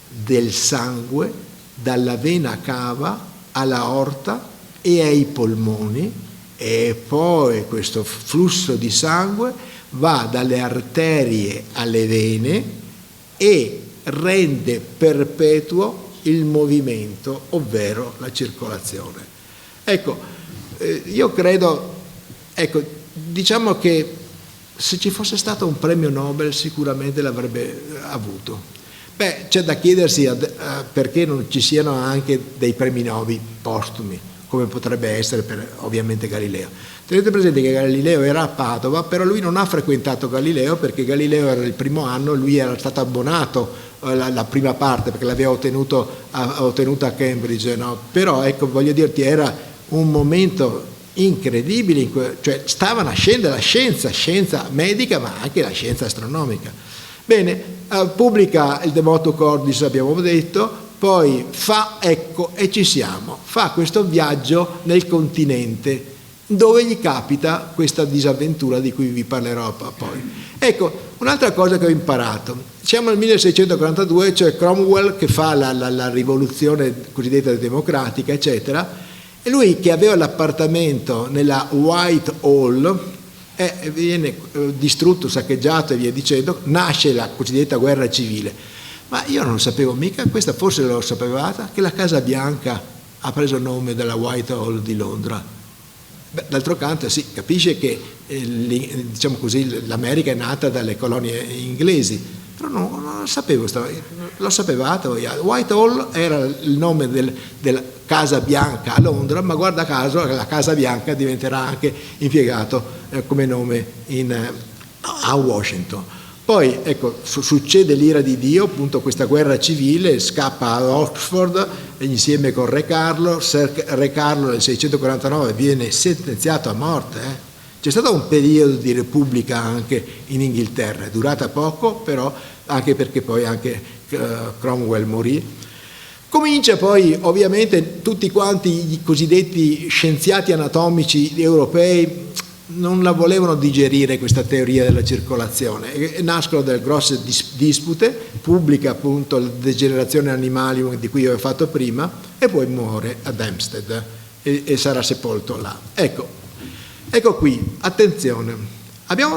del sangue dalla vena cava alla aorta e ai polmoni, e poi questo flusso di sangue va dalle arterie alle vene e rende perpetuo il movimento, ovvero la circolazione. Ecco, io credo, diciamo che se ci fosse stato un premio Nobel sicuramente l'avrebbe avuto. C'è da chiedersi perché non ci siano anche dei premi Nobel postumi, come potrebbe essere per ovviamente Galileo. Tenete presente che Galileo era a Padova, però lui non ha frequentato Galileo perché Galileo era il primo anno, lui era stato abbonato la prima parte perché l'aveva ottenuta a Cambridge, no? Però ecco, voglio dirti, era un momento incredibile, cioè stava nascendo la scienza medica ma anche la scienza astronomica. Bene, pubblica il De Motu Cordis, abbiamo detto, poi fa questo viaggio nel continente dove gli capita questa disavventura di cui vi parlerò poi. Ecco, un'altra cosa che ho imparato, siamo nel 1642, c'è Cromwell che fa la rivoluzione cosiddetta democratica, eccetera, e lui che aveva l'appartamento nella Whitehall viene distrutto, saccheggiato e via dicendo, nasce la cosiddetta guerra civile. Ma io non sapevo mica, questa forse l'ho sapevata, che la Casa Bianca ha preso il nome dalla Whitehall di Londra. D'altro canto si capisce che diciamo così, l'America è nata dalle colonie inglesi, però non lo sapevo, l'ho sapevata. Whitehall era il nome della Casa Bianca a Londra, ma guarda caso la Casa Bianca diventerà anche impiegato come nome a Washington. Poi ecco, succede l'ira di Dio, appunto questa guerra civile, scappa a Oxford insieme con Re Carlo. Re Carlo nel 649 viene sentenziato a morte. C'è stato un periodo di repubblica anche in Inghilterra, è durata poco, però anche perché poi anche Cromwell morì. Comincia poi ovviamente tutti quanti i cosiddetti scienziati anatomici europei non la volevano digerire questa teoria della circolazione e nascono delle grosse dispute, pubblica appunto la Degenerazione animali di cui ho fatto prima e poi muore ad Hampstead e sarà sepolto là. Ecco qui, attenzione, abbiamo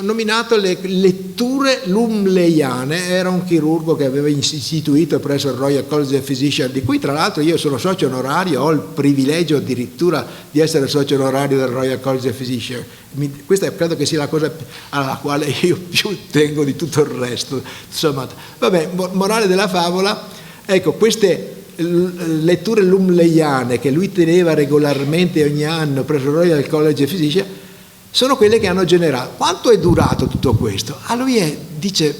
nominato le letture lumleiane, era un chirurgo che aveva istituito presso il Royal College of Physicians, di cui tra l'altro io sono socio onorario, ho il privilegio addirittura di essere socio onorario del Royal College of Physicians. Questa credo che sia la cosa alla quale io più tengo di tutto il resto. Insomma, vabbè, morale della favola, ecco, queste letture lumleiane che lui teneva regolarmente ogni anno presso il Royal College of Physicians sono quelle che hanno generato. Quanto è durato tutto questo? Lui dice,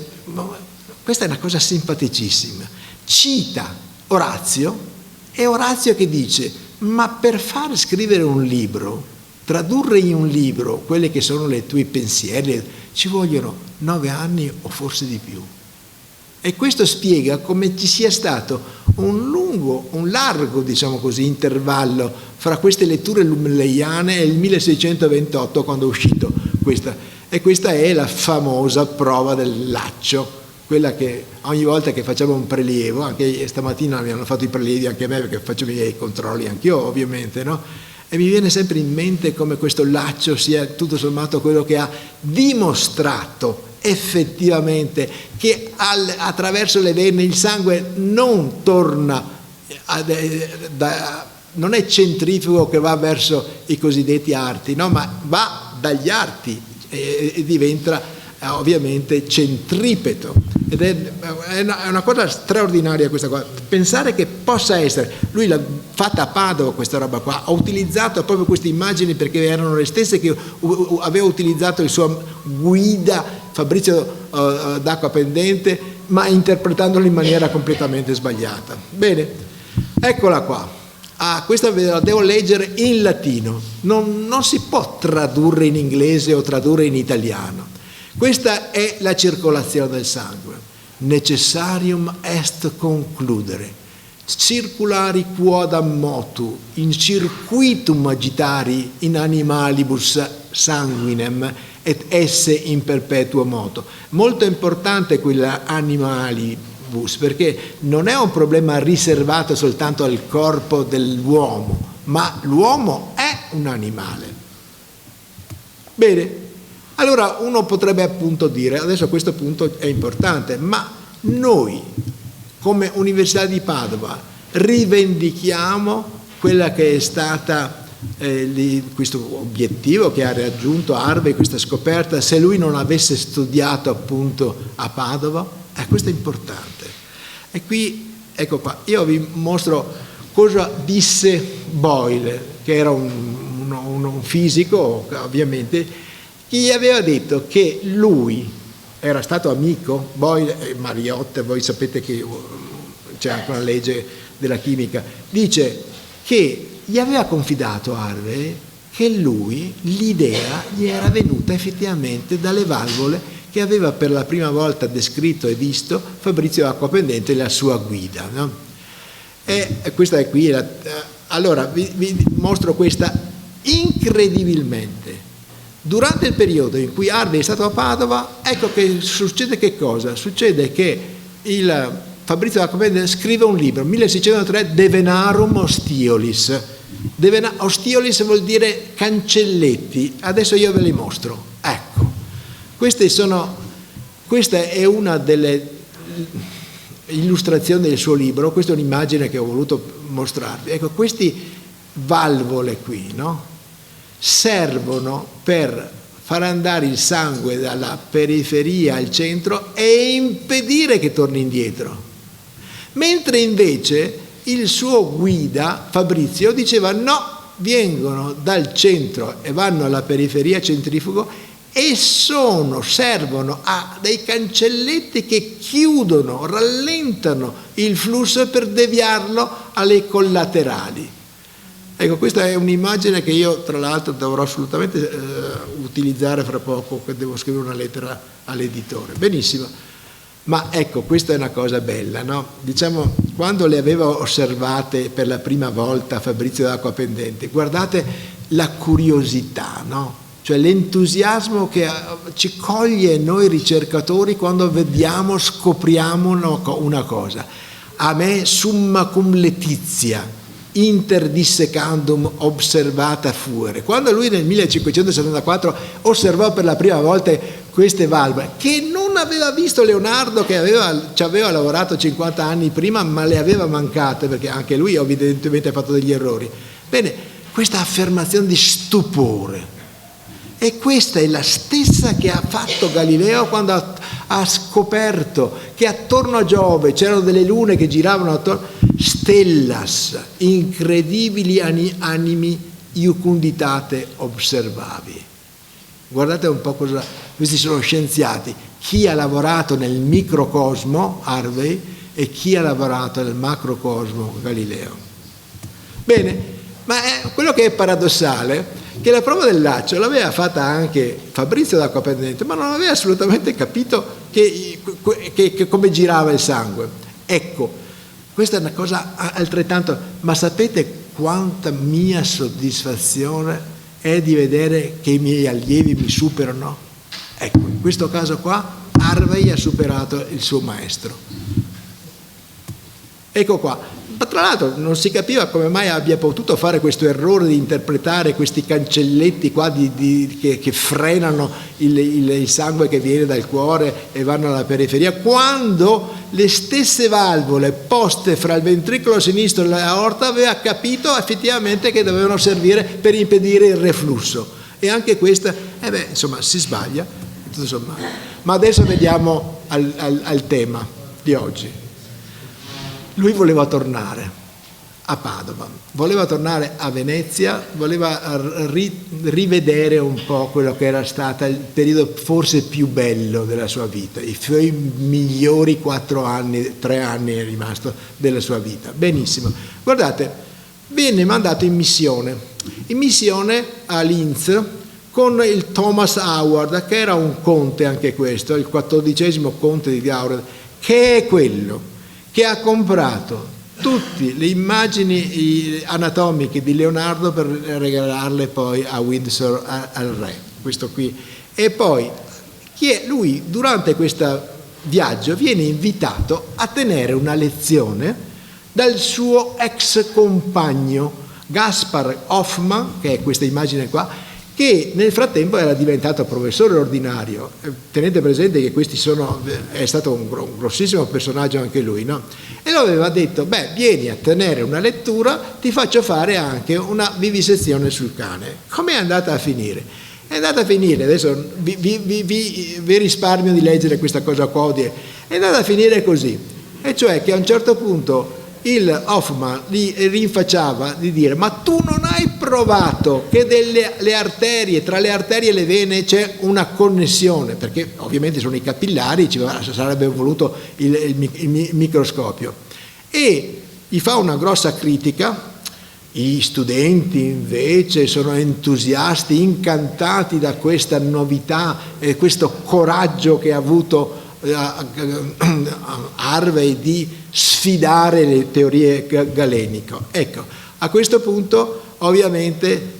questa è una cosa simpaticissima, cita Orazio, e Orazio che dice, ma per far scrivere un libro, tradurre in un libro quelli che sono i tuoi pensieri, ci vogliono 9 anni o forse di più. E questo spiega come ci sia stato un largo, diciamo così, intervallo fra queste letture lumleiane e il 1628 quando è uscito questa. E questa è la famosa prova del laccio, quella che ogni volta che facciamo un prelievo, anche stamattina mi hanno fatto i prelievi anche a me perché faccio i miei controlli anch'io ovviamente, no? E mi viene sempre in mente come questo laccio sia tutto sommato quello che ha dimostrato effettivamente che attraverso le vene il sangue non torna, non è centrifugo che va verso i cosiddetti arti, no? Ma va dagli arti e diventa ovviamente centripeto. Ed è una cosa straordinaria questa cosa, pensare che possa essere, lui l'ha fatta a Padova questa roba qua, ha utilizzato proprio queste immagini perché erano le stesse che aveva utilizzato il suo guida Fabrizio d'Acqua Pendente, ma interpretandolo in maniera completamente sbagliata. Bene, eccola qua. Questa la devo leggere in latino, non si può tradurre in inglese o tradurre in italiano. Questa è la circolazione del sangue. Necessarium est concludere, circulari quodam motu, in circuitum agitari in animalibus sanguinem et esse in perpetuo moto. Molto importante quella animalibus, perché non è un problema riservato soltanto al corpo dell'uomo, ma l'uomo è un animale. Bene. Allora uno potrebbe appunto dire, adesso questo punto è importante, ma noi come Università di Padova rivendichiamo quella che è stata questo obiettivo che ha raggiunto Harvey, questa scoperta, se lui non avesse studiato appunto a Padova? Questo è importante. E qui, ecco qua, io vi mostro cosa disse Boyle, che era un fisico ovviamente, gli aveva detto che lui era stato amico, Boyle e Mariotte, voi sapete che c'è anche una legge della chimica, dice che gli aveva confidato Harvey che lui, l'idea gli era venuta effettivamente dalle valvole che aveva per la prima volta descritto e visto Fabrizio d'Acqua Pendente e la sua guida, no? E questa è qui, allora vi mostro questa incredibilmente. Durante il periodo in cui Harvey è stato a Padova, ecco che succede che cosa? Succede che il Fabrizio d'Acqua Pendente scrive un libro, 1603, De Venarum Ostiolis. Ostiolis vuol dire cancelletti, adesso io ve li mostro. Ecco, questa è una delle illustrazioni del suo libro, questa è un'immagine che ho voluto mostrarvi. Ecco, queste valvole qui, no? Servono per far andare il sangue dalla periferia al centro e impedire che torni indietro. Mentre invece il suo guida, Fabrizio, diceva no, vengono dal centro e vanno alla periferia centrifugo e servono a dei cancelletti che chiudono, rallentano il flusso per deviarlo alle collaterali. Ecco, questa è un'immagine che io tra l'altro dovrò assolutamente utilizzare fra poco, che devo scrivere una lettera all'editore. Benissimo, ma ecco, questa è una cosa bella, no? Diciamo, quando le avevo osservate per la prima volta Fabrizio d'Acqua Pendente, guardate la curiosità, no? Cioè l'entusiasmo che ci coglie noi ricercatori quando vediamo, scopriamo una cosa. A me summa cum letizia interdissecandum observata fuere. Quando lui nel 1574 osservò per la prima volta queste valvole, che non aveva visto Leonardo, che ci aveva lavorato 50 anni prima, ma le aveva mancate, perché anche lui evidentemente ha fatto degli errori. Bene, questa affermazione di stupore, e questa è la stessa che ha fatto Galileo quando ha scoperto che attorno a Giove c'erano delle lune che giravano attorno, stellas, incredibili animi iucunditate observavi. Guardate un po' cosa, questi sono scienziati, chi ha lavorato nel microcosmo, Harvey, e chi ha lavorato nel macrocosmo, Galileo. Bene, ma quello che è paradossale che la prova del laccio l'aveva fatta anche Fabrizio d'Acqua Pendente, ma non aveva assolutamente capito che come girava il sangue. Ecco, Questa è una cosa altrettanto, ma sapete quanta mia soddisfazione è di vedere che i miei allievi mi superano? Ecco, in questo caso qua Harvey ha superato il suo maestro. Ecco qua. Ma tra l'altro non si capiva come mai abbia potuto fare questo errore di interpretare questi cancelletti qua che frenano il sangue che viene dal cuore e vanno alla periferia, quando le stesse valvole poste fra il ventricolo sinistro e l'aorta aveva capito effettivamente che dovevano servire per impedire il reflusso. E anche questa, insomma, si sbaglia, tutto sommato. Ma adesso vediamo al tema di oggi. Lui voleva tornare a Padova, voleva tornare a Venezia, voleva rivedere un po' quello che era stato il periodo forse più bello della sua vita, i suoi migliori 3 anni è rimasto della sua vita. Benissimo. Guardate, venne mandato in missione a Linz con il Thomas Howard, che era un conte anche questo, il 14° conte di Howard, che è quello che ha comprato tutte le immagini anatomiche di Leonardo per regalarle poi a Windsor al re, questo qui. E poi lui durante questo viaggio viene invitato a tenere una lezione dal suo ex compagno Gaspar Hoffmann, che è questa immagine qua, che nel frattempo era diventato professore ordinario. Tenete presente che è stato un grossissimo personaggio anche lui, no? E lo aveva detto, vieni a tenere una lettura, ti faccio fare anche una vivisezione sul cane. Com'è andata a finire? È andata a finire, adesso vi risparmio di leggere questa cosa qua, è andata a finire così, e cioè che a un certo punto il Hoffmann gli rinfacciava di dire: ma tu non hai provato che le arterie, tra le arterie e le vene c'è una connessione, perché ovviamente sono i capillari, ci sarebbe voluto il microscopio, e gli fa una grossa critica. I studenti invece sono entusiasti, incantati da questa novità e questo coraggio che ha avuto Harvey di sfidare le teorie galeniche. Ecco, a questo punto ovviamente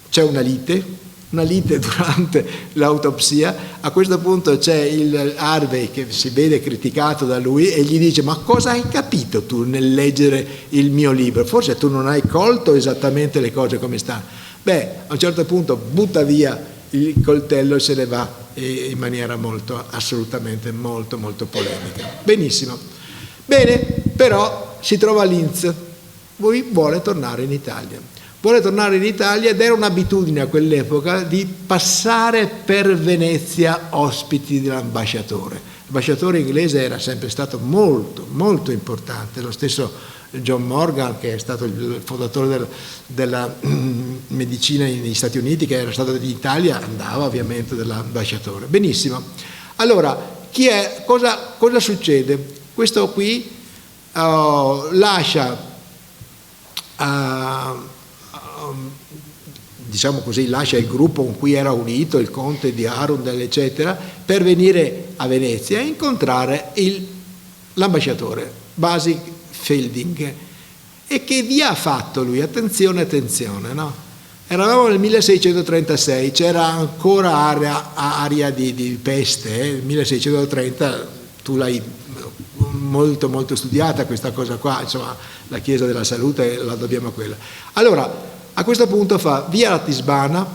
c'è una lite durante l'autopsia. A questo punto c'è il Harvey che si vede criticato da lui e gli dice: ma cosa hai capito tu nel leggere il mio libro? Forse tu non hai colto esattamente le cose come stanno. A un certo punto butta via il coltello e se ne va in maniera assolutamente molto polemica. Benissimo. Bene, però si trova a Linz, lui vuole tornare in Italia. Ed era un'abitudine a quell'epoca di passare per Venezia ospiti dell'ambasciatore. L'ambasciatore inglese era sempre stato molto importante, lo stesso John Morgan, che è stato il fondatore della medicina negli Stati Uniti, che era stato in Italia, andava ovviamente dall'ambasciatore. Benissimo. Allora, cosa succede? Questo qui lascia diciamo così, lascia il gruppo con cui era unito, il conte di Arundel, eccetera, per venire a Venezia e incontrare l'ambasciatore Basil Fielding. E che via ha fatto lui? Attenzione, no? Eravamo nel 1636, c'era ancora aria di peste, nel 1630 tu l'hai molto studiata questa cosa qua, insomma la Chiesa della Salute la dobbiamo a quella. Allora, a questo punto fa via Ratisbona,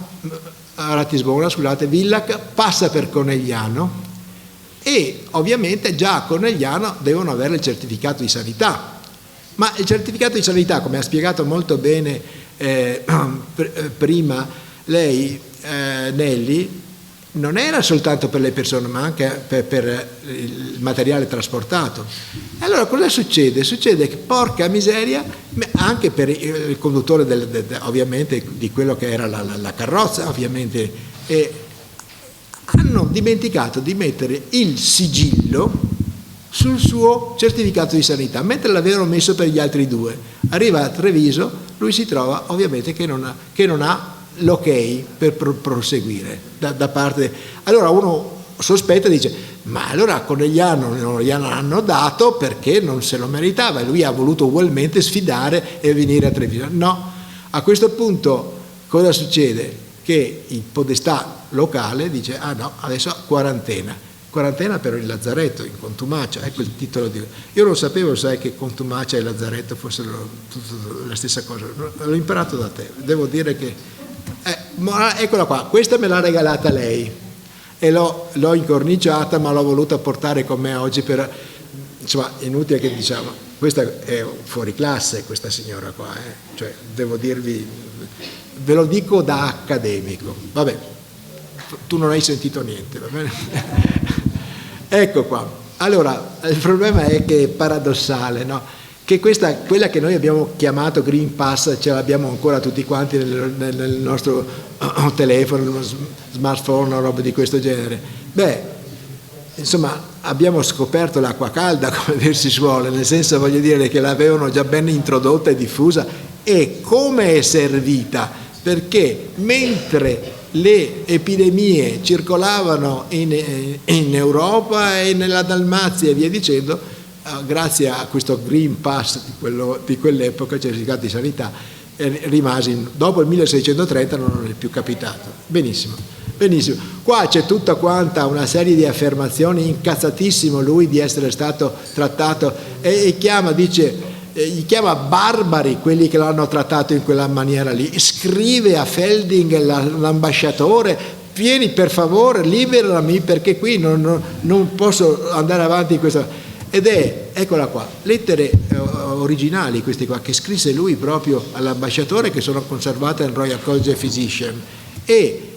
Villac, passa per Conegliano e ovviamente già a Conegliano devono avere il certificato di sanità. Ma il certificato di sanità, come ha spiegato molto bene prima lei, Nelly, non era soltanto per le persone, ma anche per il materiale trasportato. Allora cosa succede? Succede che, porca miseria, anche per il conduttore ovviamente di quello che era la carrozza, ovviamente, hanno dimenticato di mettere il sigillo sul suo certificato di sanità, mentre l'avevano messo per gli altri due. Arriva a Treviso, lui si trova ovviamente che non ha l'ok per proseguire da parte. Allora uno sospetta, dice: ma allora a Conegliano non glielo hanno dato perché non se lo meritava, e lui ha voluto ugualmente sfidare e venire a Treviso. No, a questo punto cosa succede? Che il podestà locale dice: ah no, adesso quarantena per il lazzaretto in contumacia. Ecco il titolo di... Io non sapevo, sai, che contumacia e lazzaretto fossero la stessa cosa, l'ho imparato da te, devo dire che eccola qua, questa me l'ha regalata lei e l'ho incorniciata, ma l'ho voluta portare con me oggi per, insomma, inutile che diciamo, questa è fuori classe, questa signora qua, cioè devo dirvi, ve lo dico da accademico, vabbè, tu non hai sentito niente, va bene? Ecco qua. Allora, il problema è che è paradossale, no? Che quella che noi abbiamo chiamato Green Pass ce l'abbiamo ancora tutti quanti nel nostro telefono, smartphone o roba di questo genere. Beh, insomma, abbiamo scoperto l'acqua calda, come dir si suole, nel senso, voglio dire, che l'avevano già ben introdotta e diffusa, e come è servita, perché mentre le epidemie circolavano in Europa e nella Dalmazia e via dicendo, grazie a questo Green Pass di quell'epoca, certificato di sanità, rimasi, dopo il 1630 non è più capitato. Benissimo, benissimo. Qua c'è tutta quanta una serie di affermazioni, incazzatissimo lui di essere stato trattato, e gli chiama barbari quelli che l'hanno trattato in quella maniera lì. Scrive a Felding, l'ambasciatore: vieni per favore, liberami, perché qui non posso andare avanti in questa... Ed eccola qua, lettere originali queste qua, che scrisse lui proprio all'ambasciatore, che sono conservate nel Royal College of Physicians, e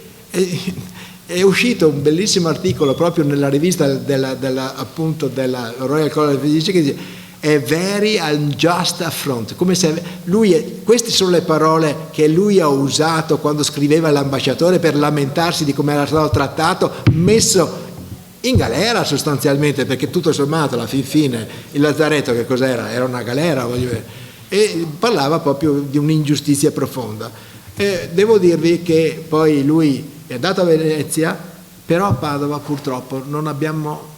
è uscito un bellissimo articolo proprio nella rivista appunto della Royal College of Physicians, che dice: a very unjust affront, come se queste sono le parole che lui ha usato quando scriveva all'ambasciatore per lamentarsi di come era stato trattato, messo in galera sostanzialmente, perché tutto sommato alla fine il lazzaretto che cos'era? Era una galera, voglio dire, e parlava proprio di un'ingiustizia profonda. Devo dirvi che poi lui è andato a Venezia, però a Padova purtroppo non abbiamo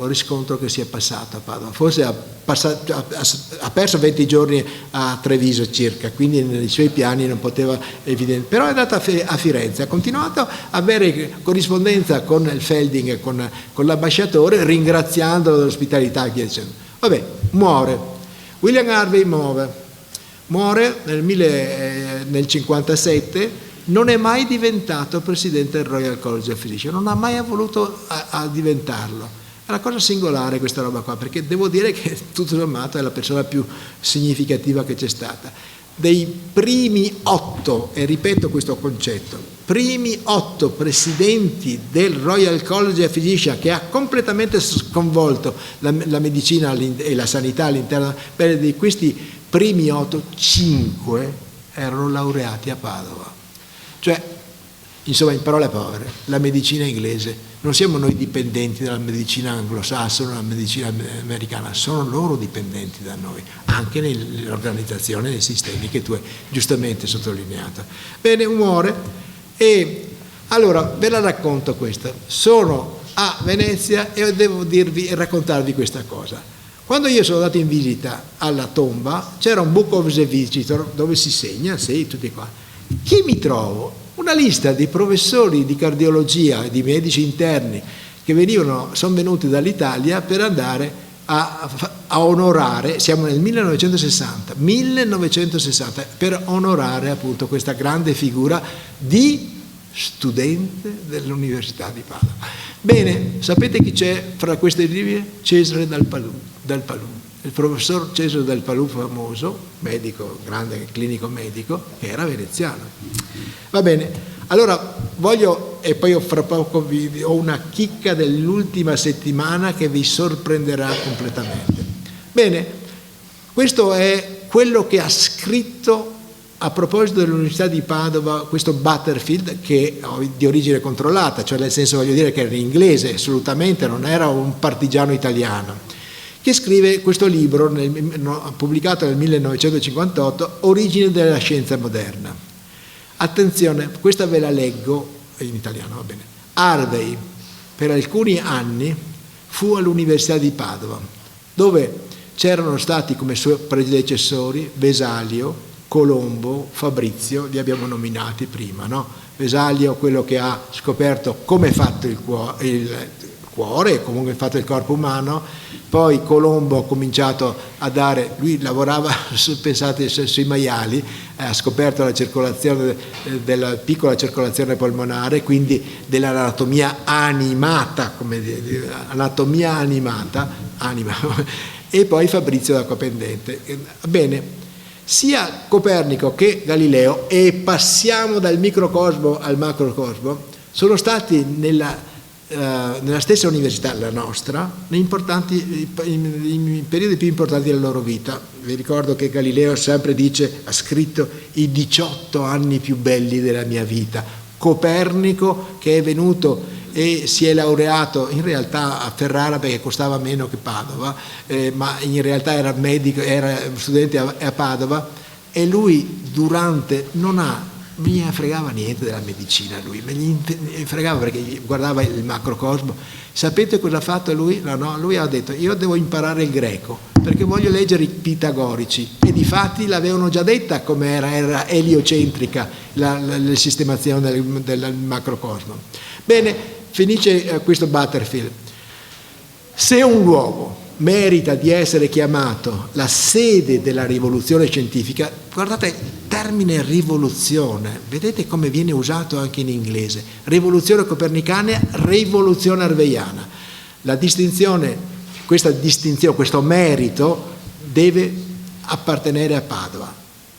riscontro che sia passato a Padova, forse ha perso 20 giorni a Treviso circa, quindi nei suoi piani non poteva evidente, però è andato a Firenze, ha continuato a avere corrispondenza con il Felding e con l'ambasciatore, ringraziandolo dell'ospitalità, dicendo. Vabbè, muore William Harvey, muore nel 1957. Non è mai diventato presidente del Royal College of Physicians, non ha mai voluto a diventarlo. È una cosa singolare questa roba qua, perché devo dire che tutto sommato è la persona più significativa che c'è stata. Dei primi 8, e ripeto questo concetto, primi 8 presidenti del Royal College of Physicians, che ha completamente sconvolto la medicina e la sanità all'interno, di questi primi 8, 5 erano laureati a Padova. Cioè, insomma, in parole povere, la medicina inglese, non siamo noi dipendenti dalla medicina anglosassone, dalla medicina americana, sono loro dipendenti da noi, anche nell'organizzazione dei sistemi che tu hai giustamente sottolineato. Bene, muore, e allora ve la racconto questa. Sono a Venezia e devo dirvi e raccontarvi questa cosa. Quando io sono andato in visita alla tomba, c'era un book of the visitor dove si segna, sì, tutti qua. Chi mi trovo? Una lista di professori di cardiologia e di medici interni che sono venuti dall'Italia per andare a onorare, siamo nel 1960, per onorare appunto questa grande figura di studente dell'Università di Padova. Bene, sapete chi c'è fra queste rive? Cesare Dal Palù. Il professor Cesare Dal Palù, famoso, medico, grande clinico medico, che era veneziano. Va bene, allora e poi fra poco ho una chicca dell'ultima settimana che vi sorprenderà completamente. Bene, questo è quello che ha scritto a proposito dell'Università di Padova, questo Butterfield, che è di origine controllata, cioè nel senso, voglio dire, che era in inglese, assolutamente non era un partigiano italiano, che scrive questo libro pubblicato nel 1958, Origine della scienza moderna. Attenzione, questa ve la leggo in italiano, va bene. Harvey, per alcuni anni fu all'Università di Padova, dove c'erano stati come suoi predecessori Vesalio, Colombo, Fabrizio, li abbiamo nominati prima, no? Vesalio, quello che ha scoperto come è fatto il cuore, come è fatto il corpo umano. Poi Colombo ha cominciato a dare, lui lavorava, pensate, sui maiali, ha scoperto la circolazione, della piccola circolazione polmonare, quindi dell'anatomia animata, come dire, anatomia animata, anima. E poi Fabrizio da Acquapendente. Bene, sia Copernico che Galileo, e passiamo dal microcosmo al macrocosmo, sono stati nella stessa università, la nostra, nei periodi più importanti della loro vita. Vi ricordo che Galileo sempre dice, ha scritto, i 18 anni più belli della mia vita. Copernico, che è venuto e si è laureato in realtà a Ferrara perché costava meno che Padova, ma in realtà era medico, era studente a Padova, e lui mi fregava niente della medicina, lui mi fregava perché guardava il macrocosmo. Sapete cosa ha fatto lui? No, lui ha detto: io devo imparare il greco perché voglio leggere i pitagorici, e difatti l'avevano già detta come era eliocentrica la sistemazione del macrocosmo. Bene, finisce questo Butterfield. Se un luogo merita di essere chiamato la sede della rivoluzione scientifica, guardate il termine rivoluzione, vedete come viene usato anche in inglese: rivoluzione copernicana, rivoluzione harveyana. Questa distinzione, questo merito deve appartenere a Padova,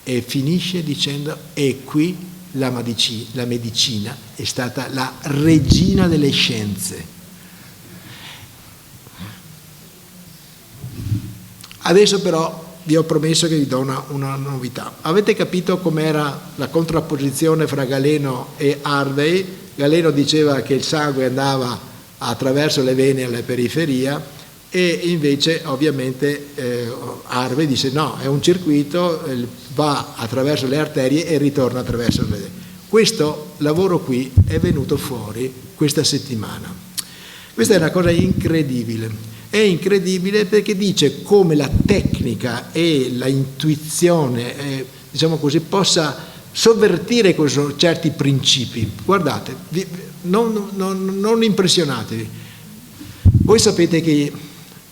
e finisce dicendo: e qui la medicina è stata la regina delle scienze. Adesso però vi ho promesso che vi do una novità. Avete capito com'era la contrapposizione fra Galeno e Harvey? Galeno diceva che il sangue andava attraverso le vene alla periferia, e invece ovviamente Harvey dice no, è un circuito, va attraverso le arterie e ritorna attraverso le vene. Questo lavoro qui è venuto fuori questa settimana. Questa è una cosa incredibile. È incredibile perché dice come la tecnica e la intuizione, diciamo così, possa sovvertire certi principi. Guardate, non impressionatevi. Voi sapete che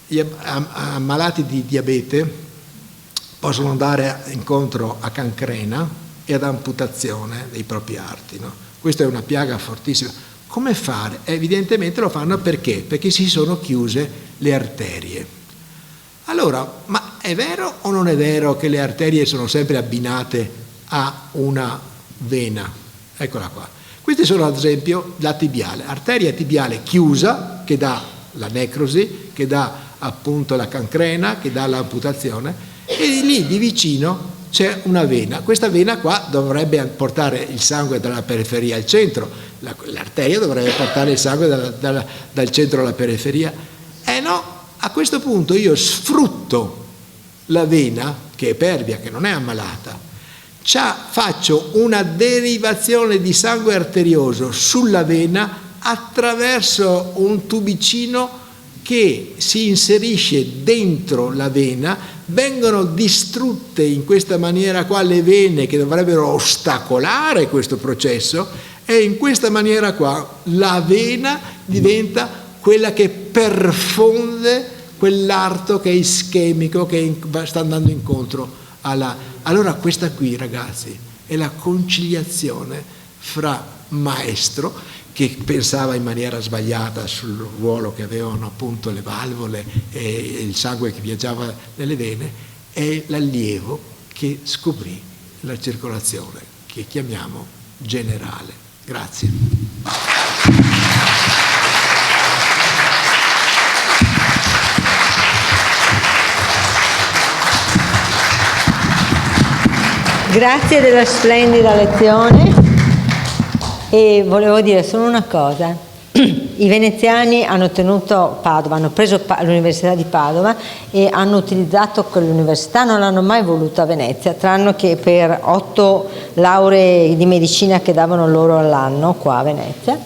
gli ammalati di diabete possono andare incontro a cancrena e ad amputazione dei propri arti, no? Questa è una piaga fortissima. Come fare? Evidentemente lo fanno perché? Perché si sono chiuse le arterie. Allora, ma è vero o non è vero che le arterie sono sempre abbinate a una vena? Eccola qua. Questi sono ad esempio la tibiale, arteria tibiale chiusa che dà la necrosi, che dà appunto la cancrena, che dà l'amputazione, e lì di vicino c'è una vena. Questa vena qua dovrebbe portare il sangue dalla periferia al centro. L'arteria dovrebbe portare il sangue dal centro alla periferia. No, a questo punto io sfrutto la vena, che è pervia, che non è ammalata, faccio una derivazione di sangue arterioso sulla vena attraverso un tubicino che si inserisce dentro la vena. Vengono distrutte in questa maniera qua le vene che dovrebbero ostacolare questo processo, e in questa maniera qua la vena diventa quella che perfonde quell'arto che è ischemico, che sta andando incontro alla... Allora questa qui, ragazzi, è la conciliazione fra maestro, che pensava in maniera sbagliata sul ruolo che avevano appunto le valvole e il sangue che viaggiava nelle vene, e l'allievo che scoprì la circolazione, che chiamiamo generale. Grazie. Grazie della splendida lezione. E volevo dire solo una cosa: i veneziani hanno tenuto Padova, hanno preso l'Università di Padova e hanno utilizzato quell'università, non l'hanno mai voluta a Venezia, tranne che per 8 lauree di medicina che davano loro all'anno qua a Venezia,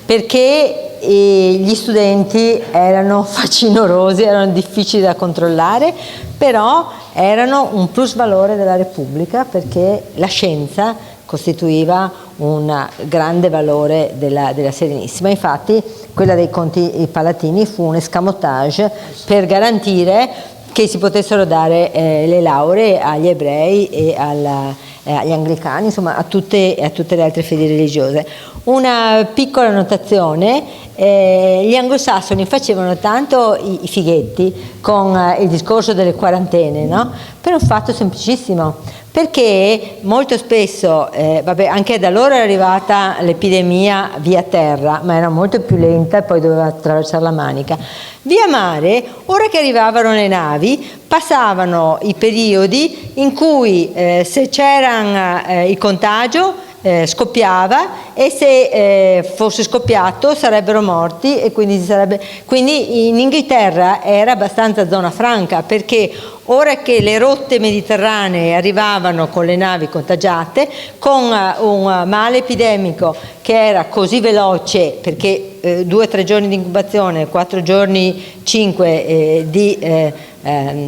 perché e gli studenti erano facinorosi, erano difficili da controllare, però erano un plus valore della Repubblica, perché la scienza costituiva un grande valore della Serenissima. Infatti quella dei Conti Palatini fu un escamotage per garantire che si potessero dare le lauree agli ebrei e agli anglicani, insomma a tutte le altre fedi religiose. Una piccola notazione: gli anglosassoni facevano tanto i fighetti con il discorso delle quarantene, no? Per un fatto semplicissimo, perché molto spesso, anche da loro era arrivata l'epidemia via terra, ma era molto più lenta e poi doveva attraversare la Manica. Via mare, ora che arrivavano le navi, passavano i periodi in cui se c'era il contagio scoppiava, e se fosse scoppiato sarebbero morti, e quindi in Inghilterra era abbastanza zona franca, perché ora che le rotte mediterranee arrivavano con le navi contagiate, con un male epidemico che era così veloce, perché 2 o 3 giorni di incubazione, 4 giorni, 5 di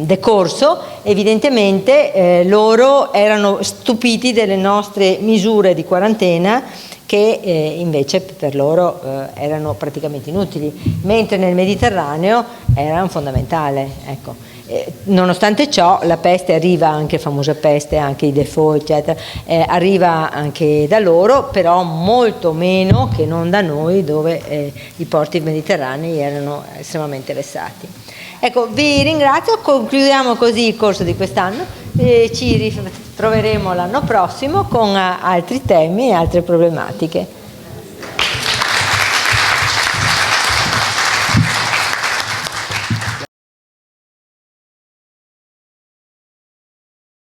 decorso, evidentemente loro erano stupiti delle nostre misure di quarantena, che invece per loro erano praticamente inutili, mentre nel Mediterraneo erano fondamentali, ecco. Nonostante ciò la peste arriva, anche famosa peste, anche i default eccetera, arriva anche da loro, però molto meno che non da noi, dove i porti mediterranei erano estremamente vessati. Ecco, vi ringrazio, concludiamo così il corso di quest'anno, ci ritroveremo l'anno prossimo con altri temi e altre problematiche.